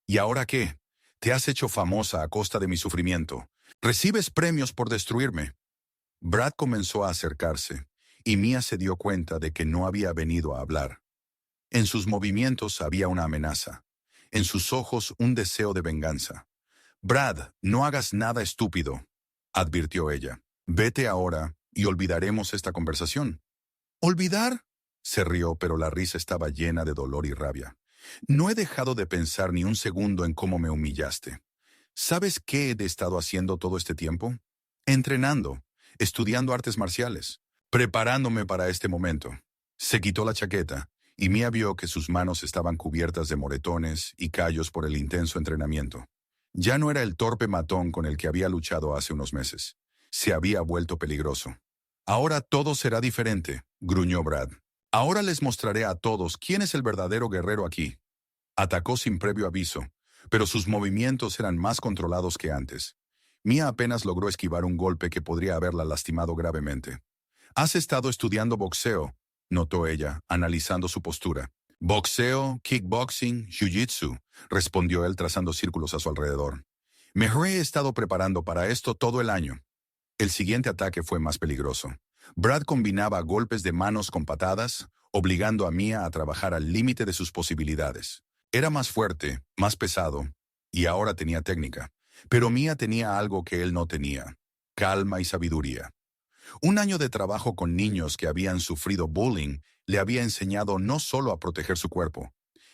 ¿Y ahora qué? Te has hecho famosa a costa de mi sufrimiento. Recibes premios por destruirme. Brad comenzó a acercarse, y Mia se dio cuenta de que no había venido a hablar. En sus movimientos había una amenaza. En sus ojos un deseo de venganza. Brad, no hagas nada estúpido, advirtió ella. Vete ahora y olvidaremos esta conversación. ¿Olvidar? Se rió, pero la risa estaba llena de dolor y rabia. No he dejado de pensar ni un segundo en cómo me humillaste. ¿Sabes qué he estado haciendo todo este tiempo? Entrenando, estudiando artes marciales, preparándome para este momento. Se quitó la chaqueta, y Mia vio que sus manos estaban cubiertas de moretones y callos por el intenso entrenamiento. Ya no era el torpe matón con el que había luchado hace unos meses. Se había vuelto peligroso. Ahora todo será diferente, gruñó Brad. Ahora les mostraré a todos quién es el verdadero guerrero aquí. Atacó sin previo aviso, pero sus movimientos eran más controlados que antes. Mia apenas logró esquivar un golpe que podría haberla lastimado gravemente. «Has estado estudiando boxeo», notó ella, analizando su postura. «Boxeo, kickboxing, jiu-jitsu», respondió él trazando círculos a su alrededor. «Me he estado preparando para esto todo el año». El siguiente ataque fue más peligroso. Brad combinaba golpes de manos con patadas, obligando a Mia a trabajar al límite de sus posibilidades. Era más fuerte, más pesado, y ahora tenía técnica. Pero Mia tenía algo que él no tenía: calma y sabiduría. Un año de trabajo con niños que habían sufrido bullying le había enseñado no solo a proteger su cuerpo,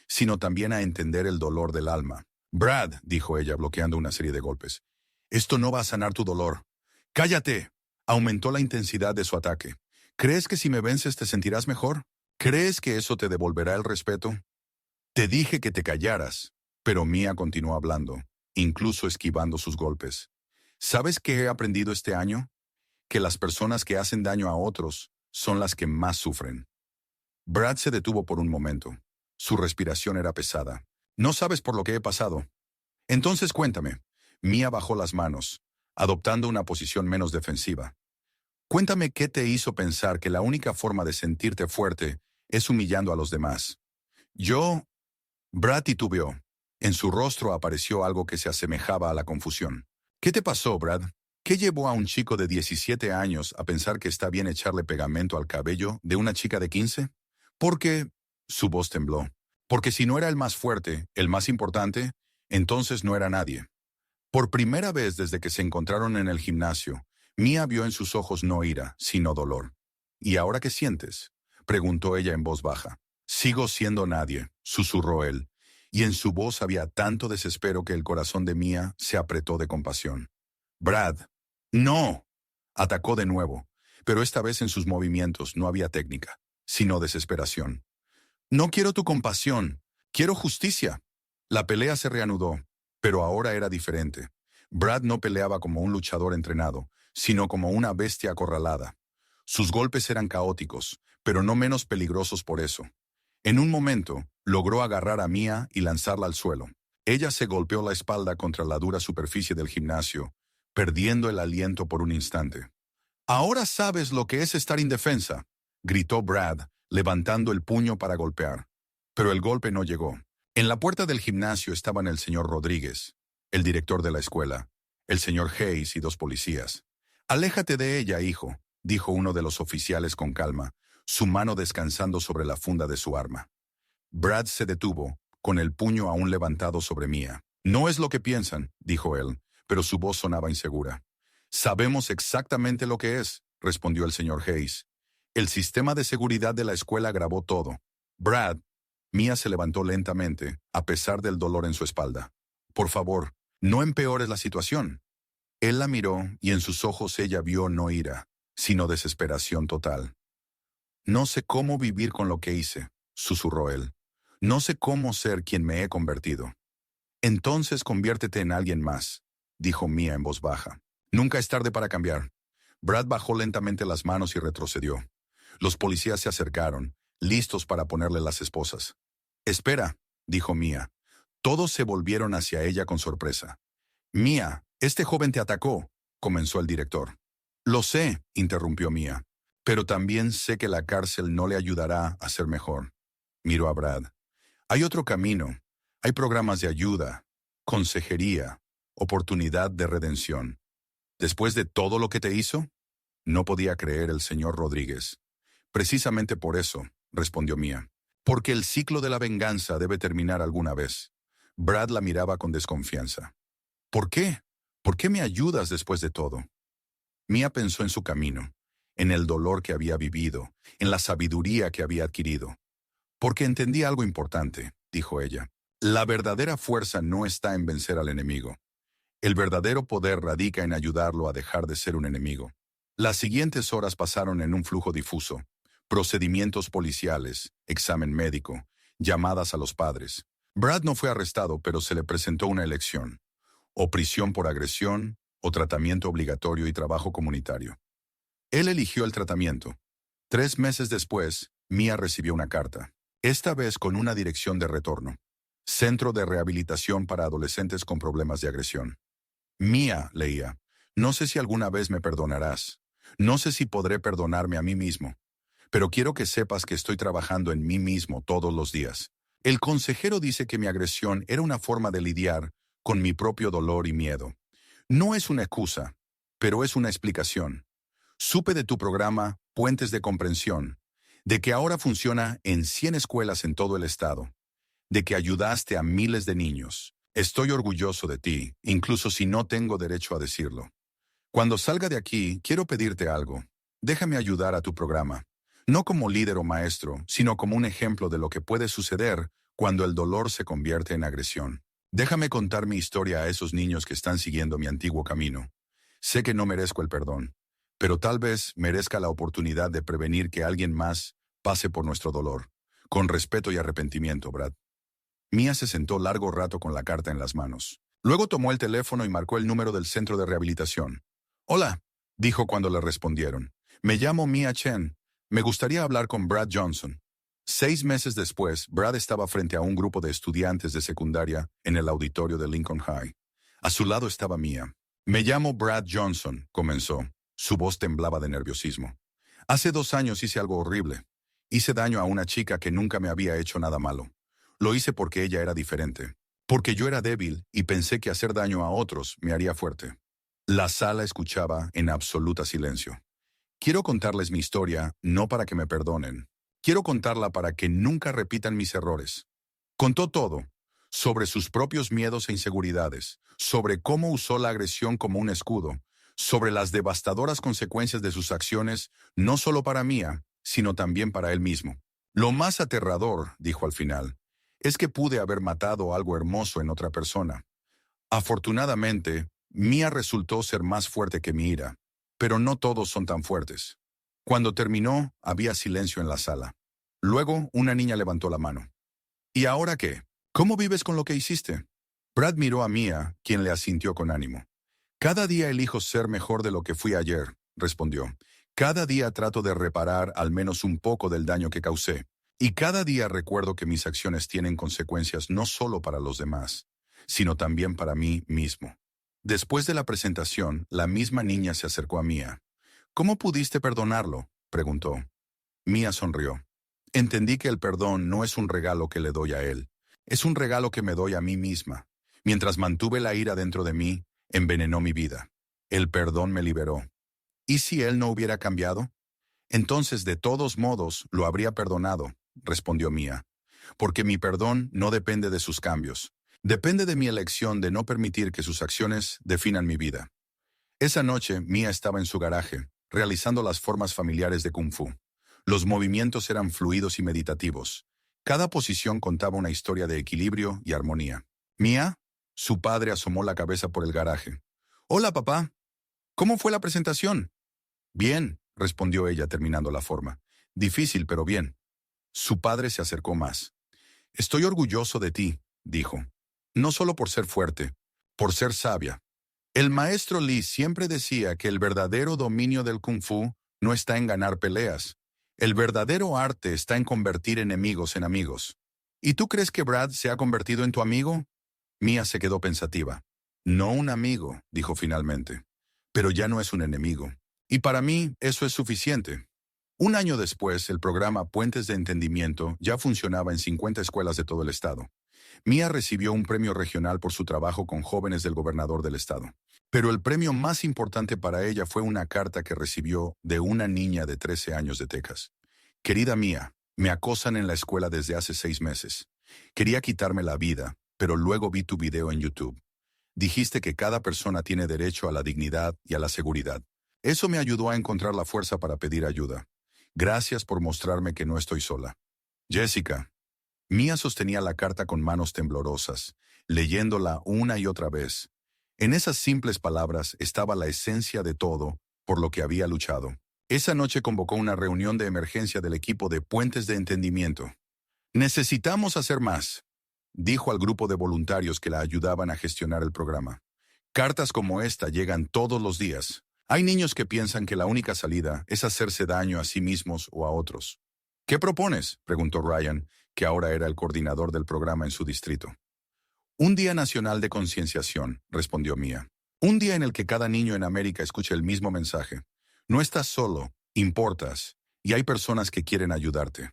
sino también a entender el dolor del alma. «Brad», dijo ella, bloqueando una serie de golpes, «esto no va a sanar tu dolor». «¡Cállate!», aumentó la intensidad de su ataque. «¿Crees que si me vences te sentirás mejor? ¿Crees que eso te devolverá el respeto?» «Te dije que te callaras», pero Mia continuó hablando, incluso esquivando sus golpes. «¿Sabes qué he aprendido este año? Que las personas que hacen daño a otros son las que más sufren». Brad se detuvo por un momento. Su respiración era pesada. «No sabes por lo que he pasado. Entonces cuéntame». Mia bajó las manos, adoptando una posición menos defensiva. «Cuéntame qué te hizo pensar que la única forma de sentirte fuerte es humillando a los demás». «Yo...» Brad titubeó. En su rostro apareció algo que se asemejaba a la confusión. «¿Qué te pasó, Brad? ¿Qué llevó a un chico de 17 años a pensar que está bien echarle pegamento al cabello de una chica de 15? Porque...» Su voz tembló. «Porque si no era el más fuerte, el más importante, entonces no era nadie». Por primera vez desde que se encontraron en el gimnasio, Mia vio en sus ojos no ira, sino dolor. «¿Y ahora qué sientes?», preguntó ella en voz baja. «Sigo siendo nadie», susurró él. y en su voz había tanto desespero que el corazón de Mia se apretó de compasión. Brad, no. Atacó de nuevo, pero esta vez en sus movimientos no había técnica, sino desesperación. No quiero tu compasión, quiero justicia. La pelea se reanudó, pero ahora era diferente. Brad no peleaba como un luchador entrenado, sino como una bestia acorralada. Sus golpes eran caóticos, pero no menos peligrosos por eso. En un momento, logró agarrar a Mia y lanzarla al suelo. Ella se golpeó la espalda contra la dura superficie del gimnasio, perdiendo el aliento por un instante. «Ahora sabes lo que es estar indefensa», gritó Brad, levantando el puño para golpear. Pero el golpe no llegó. En la puerta del gimnasio estaban el señor Rodríguez, el director de la escuela, el señor Hayes y 2 policías. «Aléjate de ella, hijo», dijo uno de los oficiales con calma, su mano descansando sobre la funda de su arma. Brad se detuvo, con el puño aún levantado sobre Mia. «No es lo que piensan», dijo él, pero su voz sonaba insegura. «Sabemos exactamente lo que es», respondió el señor Hayes. «El sistema de seguridad de la escuela grabó todo». «Brad». Mia se levantó lentamente, a pesar del dolor en su espalda. «Por favor, no empeores la situación». Él la miró y en sus ojos ella vio no ira, sino desesperación total. «No sé cómo vivir con lo que hice», susurró él. «No sé cómo ser quien me he convertido». «Entonces conviértete en alguien más», dijo Mia en voz baja. «Nunca es tarde para cambiar». Brad bajó lentamente las manos y retrocedió. Los policías se acercaron, listos para ponerle las esposas. «Espera», dijo Mia. Todos se volvieron hacia ella con sorpresa. «Mia, este joven te atacó», comenzó el director. «Lo sé», interrumpió Mia, «pero también sé que la cárcel no le ayudará a ser mejor». Miró a Brad. «Hay otro camino. Hay programas de ayuda, consejería, oportunidad de redención». «¿Después de todo lo que te hizo?», no podía creer el señor Rodríguez. «Precisamente por eso», respondió Mia. «Porque el ciclo de la venganza debe terminar alguna vez». Brad la miraba con desconfianza. «¿Por qué? ¿Por qué me ayudas después de todo?». Mia pensó en su camino, en el dolor que había vivido, en la sabiduría que había adquirido. «Porque entendí algo importante», dijo ella. «La verdadera fuerza no está en vencer al enemigo. El verdadero poder radica en ayudarlo a dejar de ser un enemigo». Las siguientes horas pasaron en un flujo difuso. Procedimientos policiales, examen médico, llamadas a los padres. Brad no fue arrestado, pero se le presentó una elección: o prisión por agresión, o tratamiento obligatorio y trabajo comunitario. Él eligió el tratamiento. 3 meses después, Mia recibió una carta, esta vez con una dirección de retorno: Centro de Rehabilitación para Adolescentes con Problemas de Agresión. Mia, leía, «No sé si alguna vez me perdonarás. No sé si podré perdonarme a mí mismo. Pero quiero que sepas que estoy trabajando en mí mismo todos los días. El consejero dice que mi agresión era una forma de lidiar con mi propio dolor y miedo. No es una excusa, pero es una explicación. Supe de tu programa Puentes de Comprensión, de que ahora funciona en 100 escuelas en todo el estado, de que ayudaste a miles de niños. Estoy orgulloso de ti, incluso si no tengo derecho a decirlo. Cuando salga de aquí, quiero pedirte algo. Déjame ayudar a tu programa. No como líder o maestro, sino como un ejemplo de lo que puede suceder cuando el dolor se convierte en agresión. Déjame contar mi historia a esos niños que están siguiendo mi antiguo camino. Sé que no merezco el perdón, pero tal vez merezca la oportunidad de prevenir que alguien más pase por nuestro dolor. Con respeto y arrepentimiento, Brad». Mia se sentó largo rato con la carta en las manos. Luego tomó el teléfono y marcó el número del centro de rehabilitación. «Hola», dijo cuando le respondieron. «Me llamo Mia Chen. Me gustaría hablar con Brad Johnson». 6 meses después, Brad estaba frente a un grupo de estudiantes de secundaria en el auditorio de Lincoln High. A su lado estaba Mia. «Me llamo Brad Johnson», comenzó. Su voz temblaba de nerviosismo. «Hace 2 años hice algo horrible. Hice daño a una chica que nunca me había hecho nada malo. Lo hice porque ella era diferente. Porque yo era débil y pensé que hacer daño a otros me haría fuerte». La sala escuchaba en absoluto silencio. «Quiero contarles mi historia, no para que me perdonen. Quiero contarla para que nunca repitan mis errores». Contó todo, sobre sus propios miedos e inseguridades, sobre cómo usó la agresión como un escudo, sobre las devastadoras consecuencias de sus acciones, no solo para Mia, sino también para él mismo. «Lo más aterrador», dijo al final, es que pude haber matado algo hermoso en otra persona. Afortunadamente, Mia resultó ser más fuerte que mi ira, pero no todos son tan fuertes. Cuando terminó, había silencio en la sala. Luego, una niña levantó la mano. ¿Y ahora qué? ¿Cómo vives con lo que hiciste? Brad miró a Mia, quien le asintió con ánimo. Cada día elijo ser mejor de lo que fui ayer, respondió. Cada día trato de reparar al menos un poco del daño que causé. Y cada día recuerdo que mis acciones tienen consecuencias no solo para los demás, sino también para mí mismo. Después de la presentación, la misma niña se acercó a Mia. ¿Cómo pudiste perdonarlo?, preguntó. Mia sonrió. Entendí que el perdón no es un regalo que le doy a él. Es un regalo que me doy a mí misma. Mientras mantuve la ira dentro de mí, envenenó mi vida. El perdón me liberó. ¿Y si él no hubiera cambiado? Entonces, de todos modos, lo habría perdonado, respondió Mia. Porque mi perdón no depende de sus cambios. Depende de mi elección de no permitir que sus acciones definan mi vida. Esa noche, Mia estaba en su garaje, realizando las formas familiares de Kung Fu. Los movimientos eran fluidos y meditativos. Cada posición contaba una historia de equilibrio y armonía. ¿Mia? Su padre asomó la cabeza por el garaje. Hola, papá. ¿Cómo fue la presentación? Bien, respondió ella terminando la forma. Difícil, pero bien. Su padre se acercó más. Estoy orgulloso de ti, dijo. No solo por ser fuerte, por ser sabia. El maestro Lee siempre decía que el verdadero dominio del Kung Fu no está en ganar peleas. El verdadero arte está en convertir enemigos en amigos. ¿Y tú crees que Brad se ha convertido en tu amigo? Mia se quedó pensativa. No un amigo, dijo finalmente. Pero ya no es un enemigo. Y para mí eso es suficiente. Un año después, el programa Puentes de Entendimiento ya funcionaba en 50 escuelas de todo el estado. Mia recibió un premio regional por su trabajo con jóvenes del gobernador del estado. Pero el premio más importante para ella fue una carta que recibió de una niña de 13 años de Texas. Querida Mia, me acosan en la escuela desde hace 6 meses. Quería quitarme la vida, pero luego vi tu video en YouTube. Dijiste que cada persona tiene derecho a la dignidad y a la seguridad. Eso me ayudó a encontrar la fuerza para pedir ayuda. Gracias por mostrarme que no estoy sola. Jessica. Mia sostenía la carta con manos temblorosas, leyéndola una y otra vez. En esas simples palabras estaba la esencia de todo por lo que había luchado. Esa noche convocó una reunión de emergencia del equipo de Puentes de Entendimiento. Necesitamos hacer más, dijo al grupo de voluntarios que la ayudaban a gestionar el programa. Cartas como esta llegan todos los días. Hay niños que piensan que la única salida es hacerse daño a sí mismos o a otros. ¿Qué propones?, preguntó Ryan, que ahora era el coordinador del programa en su distrito. Un día nacional de concienciación, respondió Mia. Un día en el que cada niño en América escuche el mismo mensaje. No estás solo, importas, y hay personas que quieren ayudarte.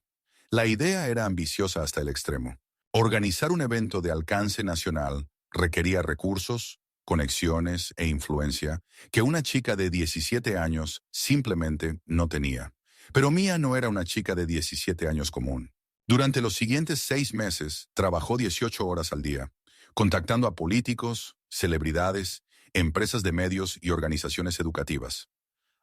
La idea era ambiciosa hasta el extremo. Organizar un evento de alcance nacional requería recursos, conexiones e influencia que una chica de 17 años simplemente no tenía. Pero Mia no era una chica de 17 años común. Durante los siguientes 6 meses, trabajó 18 horas al día, contactando a políticos, celebridades, empresas de medios y organizaciones educativas.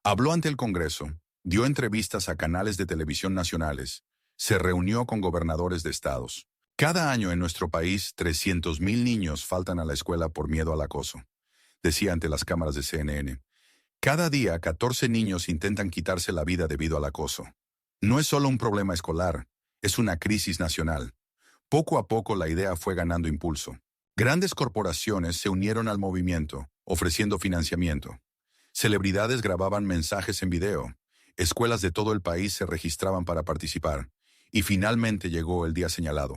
Habló ante el Congreso, dio entrevistas a canales de televisión nacionales, se reunió con gobernadores de estados. Cada año en nuestro país, 300,000 niños faltan a la escuela por miedo al acoso, decía ante las cámaras de CNN. Cada día, 14 niños intentan quitarse la vida debido al acoso. No es solo un problema escolar, es una crisis nacional. Poco a poco la idea fue ganando impulso. Grandes corporaciones se unieron al movimiento, ofreciendo financiamiento. Celebridades grababan mensajes en video. Escuelas de todo el país se registraban para participar. Y finalmente llegó el día señalado.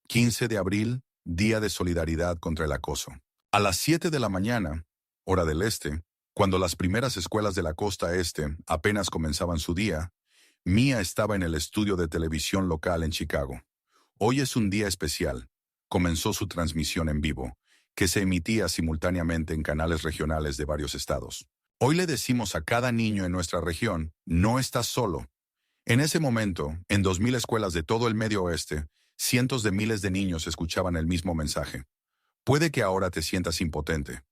15 de abril, Día de Solidaridad contra el Acoso. A las 7 de la mañana, hora del este, cuando las primeras escuelas de la costa este apenas comenzaban su día, Mia estaba en el estudio de televisión local en Chicago. Hoy es un día especial. Comenzó su transmisión en vivo, que se emitía simultáneamente en canales regionales de varios estados. Hoy le decimos a cada niño en nuestra región, no estás solo. En ese momento, en 2,000 escuelas de todo el Medio Oeste, cientos de miles de niños escuchaban el mismo mensaje. Puede que ahora te sientas impotente.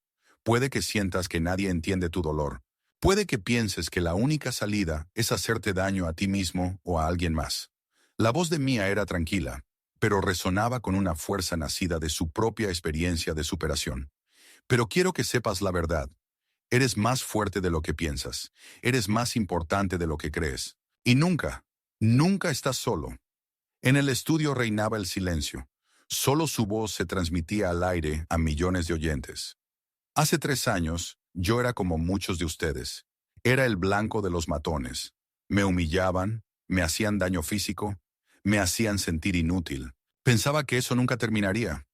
Puede que sientas que nadie entiende tu dolor. Puede que pienses que la única salida es hacerte daño a ti mismo o a alguien más. La voz de Mia era tranquila, pero resonaba con una fuerza nacida de su propia experiencia de superación. Pero quiero que sepas la verdad. Eres más fuerte de lo que piensas. Eres más importante de lo que crees. Y nunca, nunca estás solo. En el estudio reinaba el silencio. Solo su voz se transmitía al aire a millones de oyentes. Hace 3 años, yo era como muchos de ustedes. Era el blanco de los matones. Me humillaban, me hacían daño físico, me hacían sentir inútil. Pensaba que eso nunca terminaría.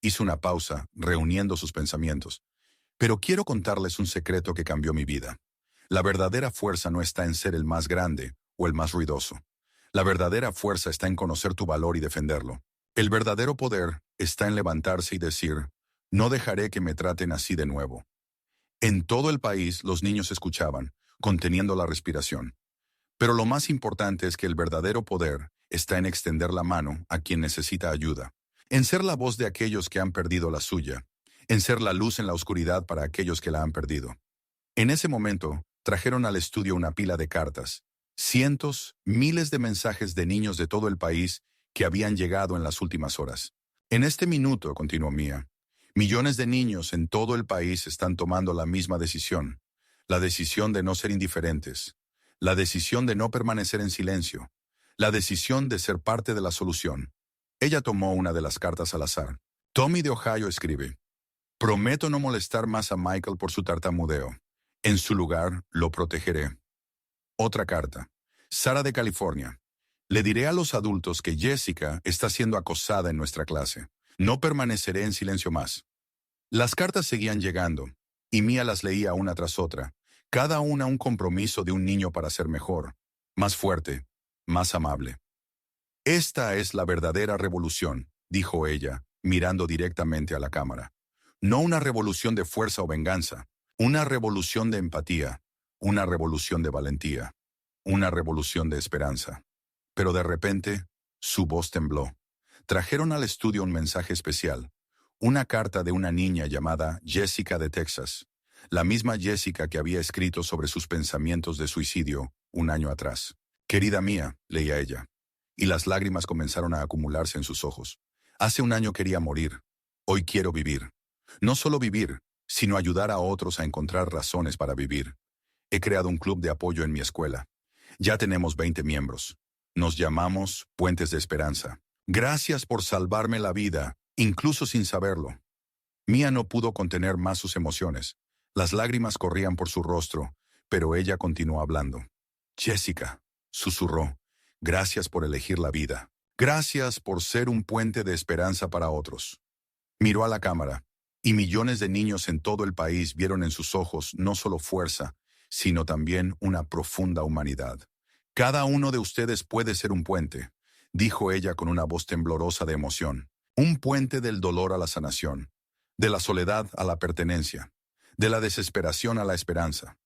Hizo una pausa, reuniendo sus pensamientos. Pero quiero contarles un secreto que cambió mi vida. La verdadera fuerza no está en ser el más grande o el más ruidoso. La verdadera fuerza está en conocer tu valor y defenderlo. El verdadero poder está en levantarse y decir, no dejaré que me traten así de nuevo. En todo el país los niños escuchaban, conteniendo la respiración. Pero lo más importante es que el verdadero poder está en extender la mano a quien necesita ayuda, en ser la voz de aquellos que han perdido la suya, en ser la luz en la oscuridad para aquellos que la han perdido. En ese momento, trajeron al estudio una pila de cartas, cientos, miles de mensajes de niños de todo el país que habían llegado en las últimas horas. En este minuto, continuó Mía, millones de niños en todo el país están tomando la misma decisión, la decisión de no ser indiferentes, la decisión de no permanecer en silencio, la decisión de ser parte de la solución. Ella tomó una de las cartas al azar. Tommy de Ohio escribe, prometo no molestar más a Michael por su tartamudeo. En su lugar, lo protegeré. Otra carta. Sara de California. Le diré a los adultos que Jessica está siendo acosada en nuestra clase. No permaneceré en silencio más. Las cartas seguían llegando, y Mía las leía una tras otra, cada una un compromiso de un niño para ser mejor, más fuerte, más amable. Esta es la verdadera revolución, dijo ella, mirando directamente a la cámara. No una revolución de fuerza o venganza, una revolución de empatía, una revolución de valentía, una revolución de esperanza. Pero de repente, su voz tembló. Trajeron al estudio un mensaje especial, una carta de una niña llamada Jessica de Texas, la misma Jessica que había escrito sobre sus pensamientos de suicidio un año atrás. Querida mía, leía ella, y las lágrimas comenzaron a acumularse en sus ojos. Hace un año quería morir, hoy quiero vivir. No solo vivir, sino ayudar a otros a encontrar razones para vivir. He creado un club de apoyo en mi escuela. Ya tenemos 20 miembros. Nos llamamos Puentes de Esperanza. Gracias por salvarme la vida, incluso sin saberlo. Mía no pudo contener más sus emociones. Las lágrimas corrían por su rostro, pero ella continuó hablando. Jessica, susurró, gracias por elegir la vida. Gracias por ser un puente de esperanza para otros. Miró a la cámara, y millones de niños en todo el país vieron en sus ojos no solo fuerza, sino también una profunda humanidad. Cada uno de ustedes puede ser un puente, dijo ella con una voz temblorosa de emoción. Un puente del dolor a la sanación, de la soledad a la pertenencia, de la desesperación a la esperanza.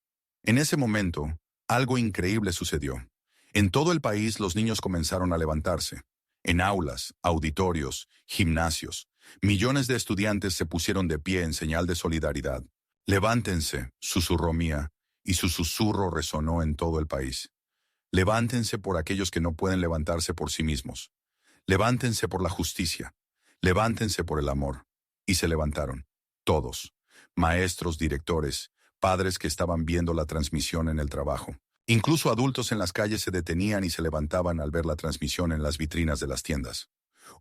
En ese momento, algo increíble sucedió. En todo el país los niños comenzaron a levantarse. En aulas, auditorios, gimnasios, millones de estudiantes se pusieron de pie en señal de solidaridad. Levántense, susurró Mía, y su susurro resonó en todo el país. Levántense por aquellos que no pueden levantarse por sí mismos. Levántense por la justicia. Levántense por el amor. Y se levantaron. Todos. Maestros, directores, padres que estaban viendo la transmisión en el trabajo. Incluso adultos en las calles se detenían y se levantaban al ver la transmisión en las vitrinas de las tiendas.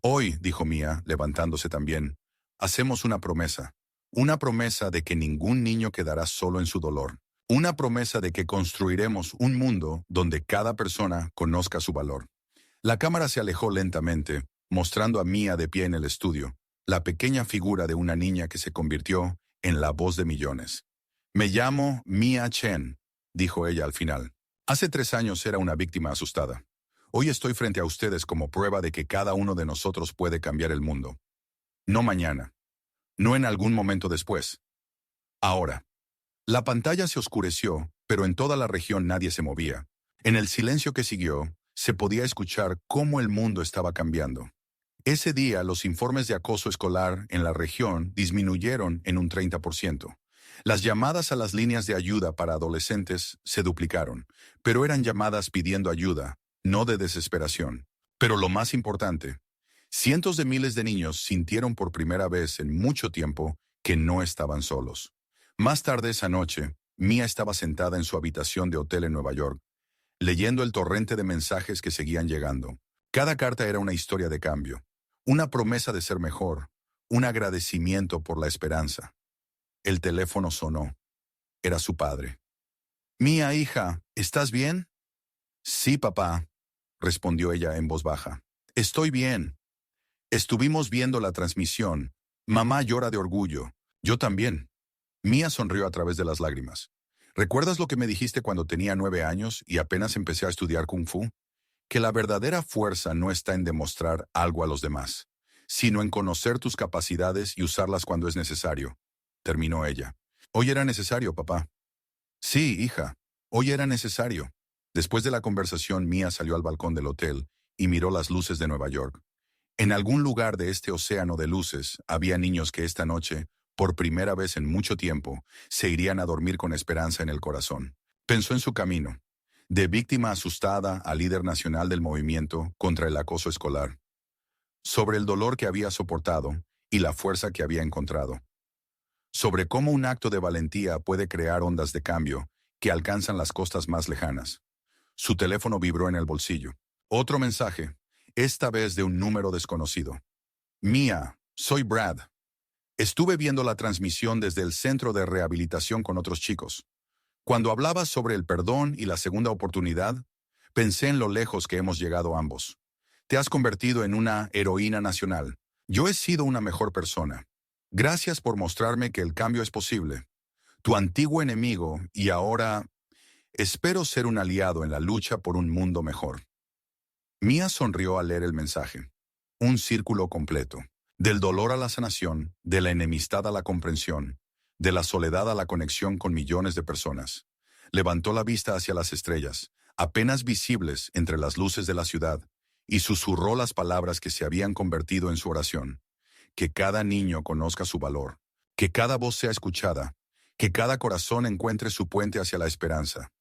Hoy, dijo Mía, levantándose también, hacemos una promesa. Una promesa de que ningún niño quedará solo en su dolor. Una promesa de que construiremos un mundo donde cada persona conozca su valor. La cámara se alejó lentamente, mostrando a Mía de pie en el estudio, la pequeña figura de una niña que se convirtió en la voz de millones. Me llamo Mia Chen, dijo ella al final. Hace 3 años era una víctima asustada. Hoy estoy frente a ustedes como prueba de que cada uno de nosotros puede cambiar el mundo. No mañana. No en algún momento después. Ahora. La pantalla se oscureció, pero en toda la región nadie se movía. En el silencio que siguió, se podía escuchar cómo el mundo estaba cambiando. Ese día, los informes de acoso escolar en la región disminuyeron en un 30%. Las llamadas a las líneas de ayuda para adolescentes se duplicaron, pero eran llamadas pidiendo ayuda, no de desesperación. Pero lo más importante, Cientos de miles de niños sintieron por primera vez en mucho tiempo que no estaban solos. Más tarde esa noche, Mia estaba sentada en su habitación de hotel en Nueva York, leyendo el torrente de mensajes que seguían llegando. Cada carta era una historia de cambio, una promesa de ser mejor, un agradecimiento por la esperanza. El teléfono sonó. Era su padre. Mia, hija, ¿estás bien? Sí, papá, respondió ella en voz baja. Estoy bien. Estuvimos viendo la transmisión. Mamá llora de orgullo. Yo también. Mia sonrió a través de las lágrimas. ¿Recuerdas lo que me dijiste cuando tenía 9 años y apenas empecé a estudiar Kung Fu? Que la verdadera fuerza no está en demostrar algo a los demás, sino en conocer tus capacidades y usarlas cuando es necesario, terminó ella. Hoy era necesario, papá. Sí, hija, hoy era necesario. Después de la conversación, Mia salió al balcón del hotel y miró las luces de Nueva York. En algún lugar de este océano de luces había niños que esta noche, por primera vez en mucho tiempo, se irían a dormir con esperanza en el corazón. Pensó en su camino, de víctima asustada a líder nacional del movimiento contra el acoso escolar, sobre el dolor que había soportado y la fuerza que había encontrado, sobre cómo un acto de valentía puede crear ondas de cambio que alcanzan las costas más lejanas. Su teléfono vibró en el bolsillo. Otro mensaje, esta vez de un número desconocido. Mia, soy Brad. Estuve viendo la transmisión desde el centro de rehabilitación con otros chicos. Cuando hablabas sobre el perdón y la segunda oportunidad, pensé en lo lejos que hemos llegado ambos. Te has convertido en una heroína nacional. Yo he sido una mejor persona. Gracias por mostrarme que el cambio es posible. Tu antiguo enemigo y ahora espero ser un aliado en la lucha por un mundo mejor. Mia sonrió al leer el mensaje. Un círculo completo. Del dolor a la sanación, de la enemistad a la comprensión, de la soledad a la conexión con millones de personas. Levantó la vista hacia las estrellas, apenas visibles entre las luces de la ciudad, y susurró las palabras que se habían convertido en su oración. Que cada niño conozca su valor, que cada voz sea escuchada, que cada corazón encuentre su puente hacia la esperanza.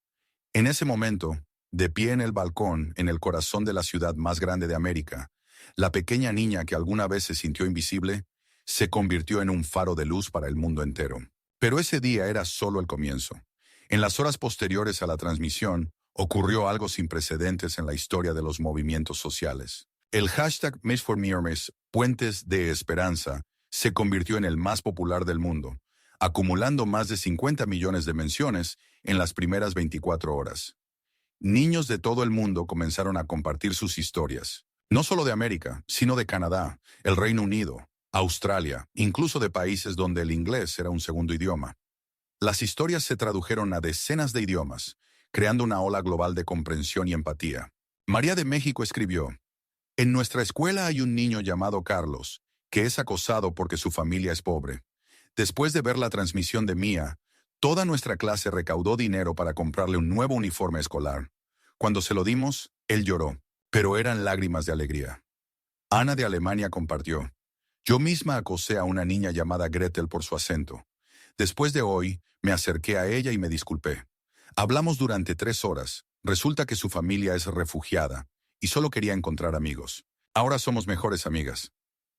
En ese momento, de pie en el balcón, en el corazón de la ciudad más grande de América, la pequeña niña que alguna vez se sintió invisible, se convirtió en un faro de luz para el mundo entero. Pero ese día era solo el comienzo. En las horas posteriores a la transmisión, ocurrió algo sin precedentes en la historia de los movimientos sociales. El hashtag #MeForMirmes, Puentes de Esperanza, se convirtió en el más popular del mundo, acumulando más de 50 millones de menciones en las primeras 24 horas. Niños de todo el mundo comenzaron a compartir sus historias, no solo de América, sino de Canadá, el Reino Unido, Australia, incluso de países donde el inglés era un segundo idioma. Las historias se tradujeron a decenas de idiomas, creando una ola global de comprensión y empatía. María de México escribió: en nuestra escuela hay un niño llamado Carlos, que es acosado porque su familia es pobre. Después de ver la transmisión de Mia, toda nuestra clase recaudó dinero para comprarle un nuevo uniforme escolar. Cuando se lo dimos, él lloró, pero eran lágrimas de alegría. Ana de Alemania compartió: yo misma acosé a una niña llamada Gretel por su acento. Después de hoy, me acerqué a ella y me disculpé. Hablamos durante 3 horas. Resulta que su familia es refugiada y solo quería encontrar amigos. Ahora somos mejores amigas.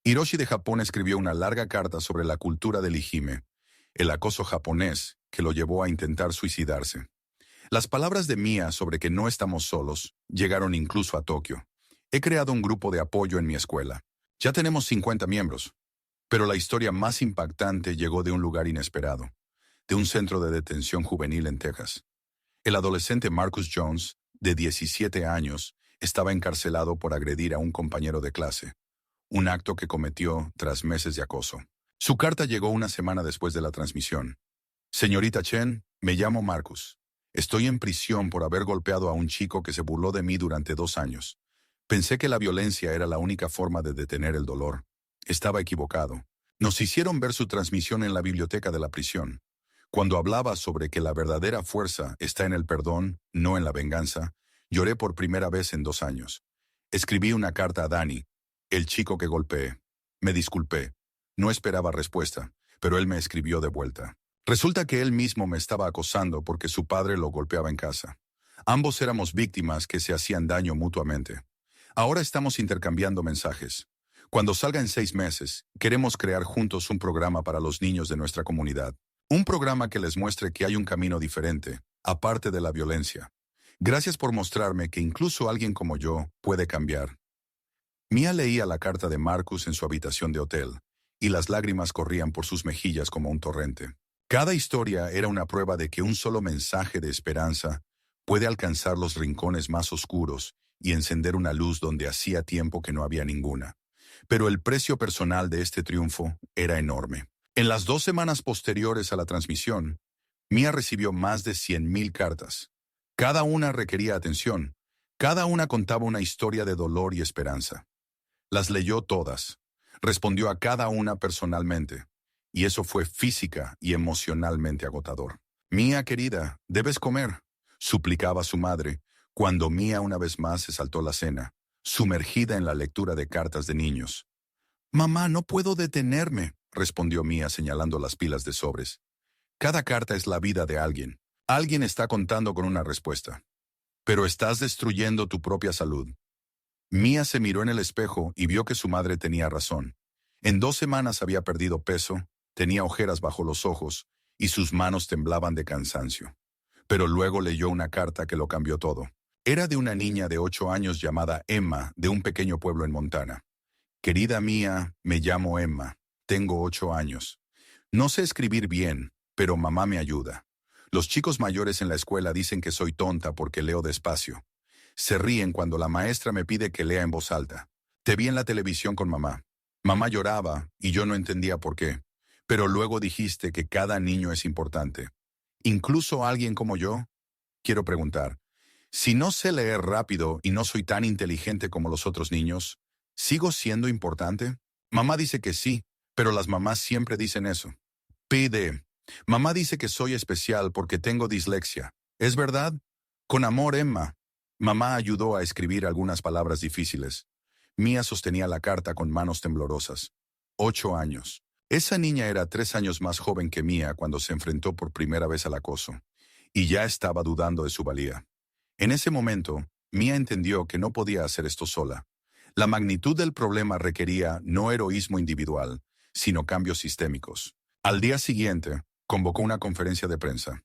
Hiroshi de Japón escribió una larga carta sobre la cultura del hijime, el acoso japonés que lo llevó a intentar suicidarse. Las palabras de Mia sobre que no estamos solos llegaron incluso a Tokio. He creado un grupo de apoyo en mi escuela. Ya tenemos 50 miembros. Pero la historia más impactante llegó de un lugar inesperado, de un centro de detención juvenil en Texas. El adolescente Marcus Jones, de 17 años, estaba encarcelado por agredir a un compañero de clase, un acto que cometió tras meses de acoso. Su carta llegó una semana después de la transmisión. Señorita Chen, me llamo Marcus. Estoy en prisión por haber golpeado a un chico que se burló de mí durante 2 años. Pensé que la violencia era la única forma de detener el dolor. Estaba equivocado. Nos hicieron ver su transmisión en la biblioteca de la prisión. Cuando hablaba sobre que la verdadera fuerza está en el perdón, no en la venganza, lloré por primera vez en 2 años. Escribí una carta a Danny, el chico que golpeé. Me disculpé. No esperaba respuesta, pero él me escribió de vuelta. Resulta que él mismo me estaba acosando porque su padre lo golpeaba en casa. Ambos éramos víctimas que se hacían daño mutuamente. Ahora estamos intercambiando mensajes. Cuando salga en 6 meses, queremos crear juntos un programa para los niños de nuestra comunidad. Un programa que les muestre que hay un camino diferente, aparte de la violencia. Gracias por mostrarme que incluso alguien como yo puede cambiar. Mia leía la carta de Marcus en su habitación de hotel, y las lágrimas corrían por sus mejillas como un torrente. Cada historia era una prueba de que un solo mensaje de esperanza puede alcanzar los rincones más oscuros y encender una luz donde hacía tiempo que no había ninguna. Pero el precio personal de este triunfo era enorme. En las 2 semanas posteriores a la transmisión, Mia recibió más de 100,000 cartas. Cada una requería atención. Cada una contaba una historia de dolor y esperanza. Las leyó todas. Respondió a cada una personalmente. Y eso fue física y emocionalmente agotador. Mia, querida, debes comer, suplicaba su madre, cuando Mia una vez más se saltó la cena, sumergida en la lectura de cartas de niños. Mamá, no puedo detenerme, respondió Mia señalando las pilas de sobres. Cada carta es la vida de alguien. Alguien está contando con una respuesta. Pero estás destruyendo tu propia salud. Mia se miró en el espejo y vio que su madre tenía razón. En 2 semanas había perdido peso, tenía ojeras bajo los ojos y sus manos temblaban de cansancio. Pero luego leyó una carta que lo cambió todo. Era de una niña de 8 años llamada Emma, de un pequeño pueblo en Montana. Querida Mia, me llamo Emma. Tengo 8 años. No sé escribir bien, pero mamá me ayuda. Los chicos mayores en la escuela dicen que soy tonta porque leo despacio. Se ríen cuando la maestra me pide que lea en voz alta. Te vi en la televisión con mamá. Mamá lloraba y yo no entendía por qué. Pero luego dijiste que cada niño es importante. ¿Incluso alguien como yo? Quiero preguntar, si no sé leer rápido y no soy tan inteligente como los otros niños, ¿sigo siendo importante? Mamá dice que sí, pero las mamás siempre dicen eso. Pide. Mamá dice que soy especial porque tengo dislexia. ¿Es verdad? Con amor, Emma. Mamá ayudó a escribir algunas palabras difíciles. Mia sostenía la carta con manos temblorosas. 8 años. Esa niña era 3 años más joven que Mia cuando se enfrentó por primera vez al acoso. Y ya estaba dudando de su valía. En ese momento, Mia entendió que no podía hacer esto sola. La magnitud del problema requería no heroísmo individual, sino cambios sistémicos. Al día siguiente, convocó una conferencia de prensa.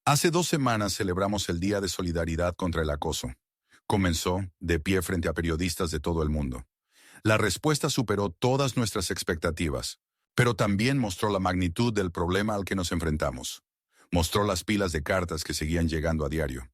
Hace 2 semanas celebramos el Día de Solidaridad contra el Acoso. Comenzó, de pie frente a periodistas de todo el mundo. La respuesta superó todas nuestras expectativas, pero también mostró la magnitud del problema al que nos enfrentamos. Mostró las pilas de cartas que seguían llegando a diario.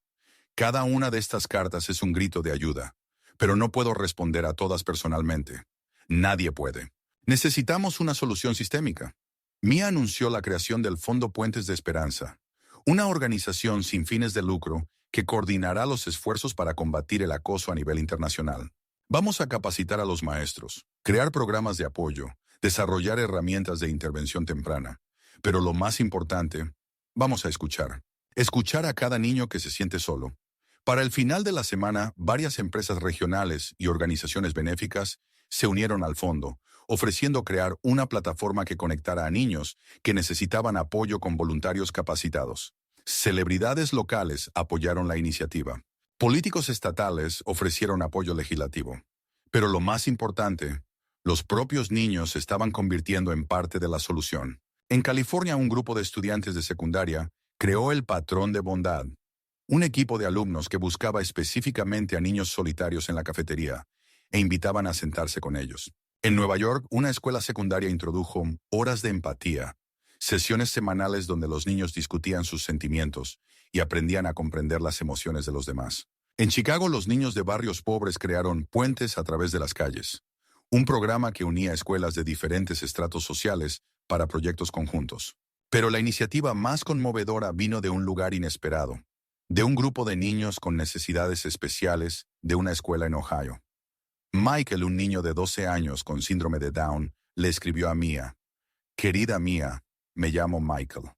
Cada una de estas cartas es un grito de ayuda, pero no puedo responder a todas personalmente. Nadie puede. Necesitamos una solución sistémica. Mia anunció la creación del Fondo Puentes de Esperanza, una organización sin fines de lucro que coordinará los esfuerzos para combatir el acoso a nivel internacional. Vamos a capacitar a los maestros, crear programas de apoyo, desarrollar herramientas de intervención temprana. Pero lo más importante, vamos a escuchar. Escuchar a cada niño que se siente solo. Para el final de la semana, varias empresas regionales y organizaciones benéficas se unieron al fondo, ofreciendo crear una plataforma que conectara a niños que necesitaban apoyo con voluntarios capacitados. Celebridades locales apoyaron la iniciativa. Políticos estatales ofrecieron apoyo legislativo. Pero lo más importante, los propios niños se estaban convirtiendo en parte de la solución. En California, un grupo de estudiantes de secundaria creó el Patrón de Bondad, un equipo de alumnos que buscaba específicamente a niños solitarios en la cafetería e invitaban a sentarse con ellos. En Nueva York, una escuela secundaria introdujo horas de empatía, sesiones semanales donde los niños discutían sus sentimientos y aprendían a comprender las emociones de los demás. En Chicago, los niños de barrios pobres crearon Puentes a través de las calles, un programa que unía escuelas de diferentes estratos sociales para proyectos conjuntos. Pero la iniciativa más conmovedora vino de un lugar inesperado, de un grupo de niños con necesidades especiales de una escuela en Ohio. Michael, un niño de 12 años con síndrome de Down, le escribió a Mia: Querida Mia, me llamo Michael.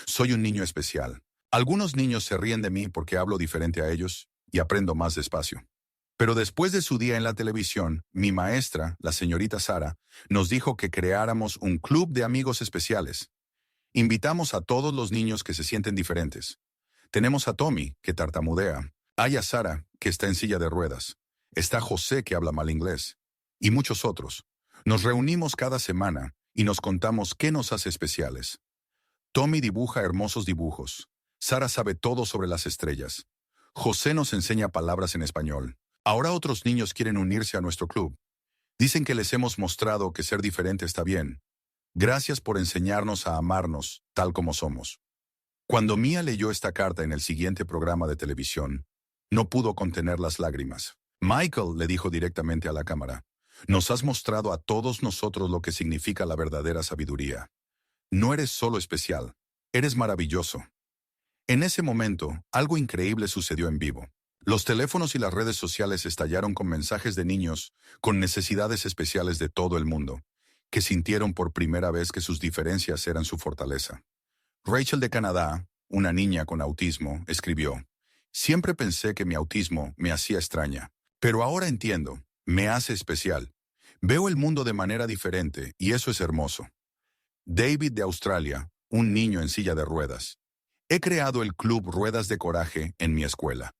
Soy un niño especial. Algunos niños se ríen de mí porque hablo diferente a ellos y aprendo más despacio. Pero después de su día en la televisión, mi maestra, la señorita Sara, nos dijo que creáramos un club de amigos especiales. Invitamos a todos los niños que se sienten diferentes. Tenemos a Tommy, que tartamudea. Hay a Sara, que está en silla de ruedas. Está José, que habla mal inglés. Y muchos otros. Nos reunimos cada semana y nos contamos qué nos hace especiales. Tommy dibuja hermosos dibujos. Sara sabe todo sobre las estrellas. José nos enseña palabras en español. Ahora otros niños quieren unirse a nuestro club. Dicen que les hemos mostrado que ser diferente está bien. Gracias por enseñarnos a amarnos tal como somos. Cuando Mia leyó esta carta en el siguiente programa de televisión, no pudo contener las lágrimas. Michael le dijo directamente a la cámara, nos has mostrado a todos nosotros lo que significa la verdadera sabiduría. No eres solo especial, eres maravilloso. En ese momento, algo increíble sucedió en vivo. Los teléfonos y las redes sociales estallaron con mensajes de niños con necesidades especiales de todo el mundo, que sintieron por primera vez que sus diferencias eran su fortaleza. Rachel de Canadá, una niña con autismo, escribió, siempre pensé que mi autismo me hacía extraña, pero ahora entiendo, me hace especial. Veo el mundo de manera diferente y eso es hermoso. David de Australia, un niño en silla de ruedas. He creado el Club Ruedas de Coraje en mi escuela.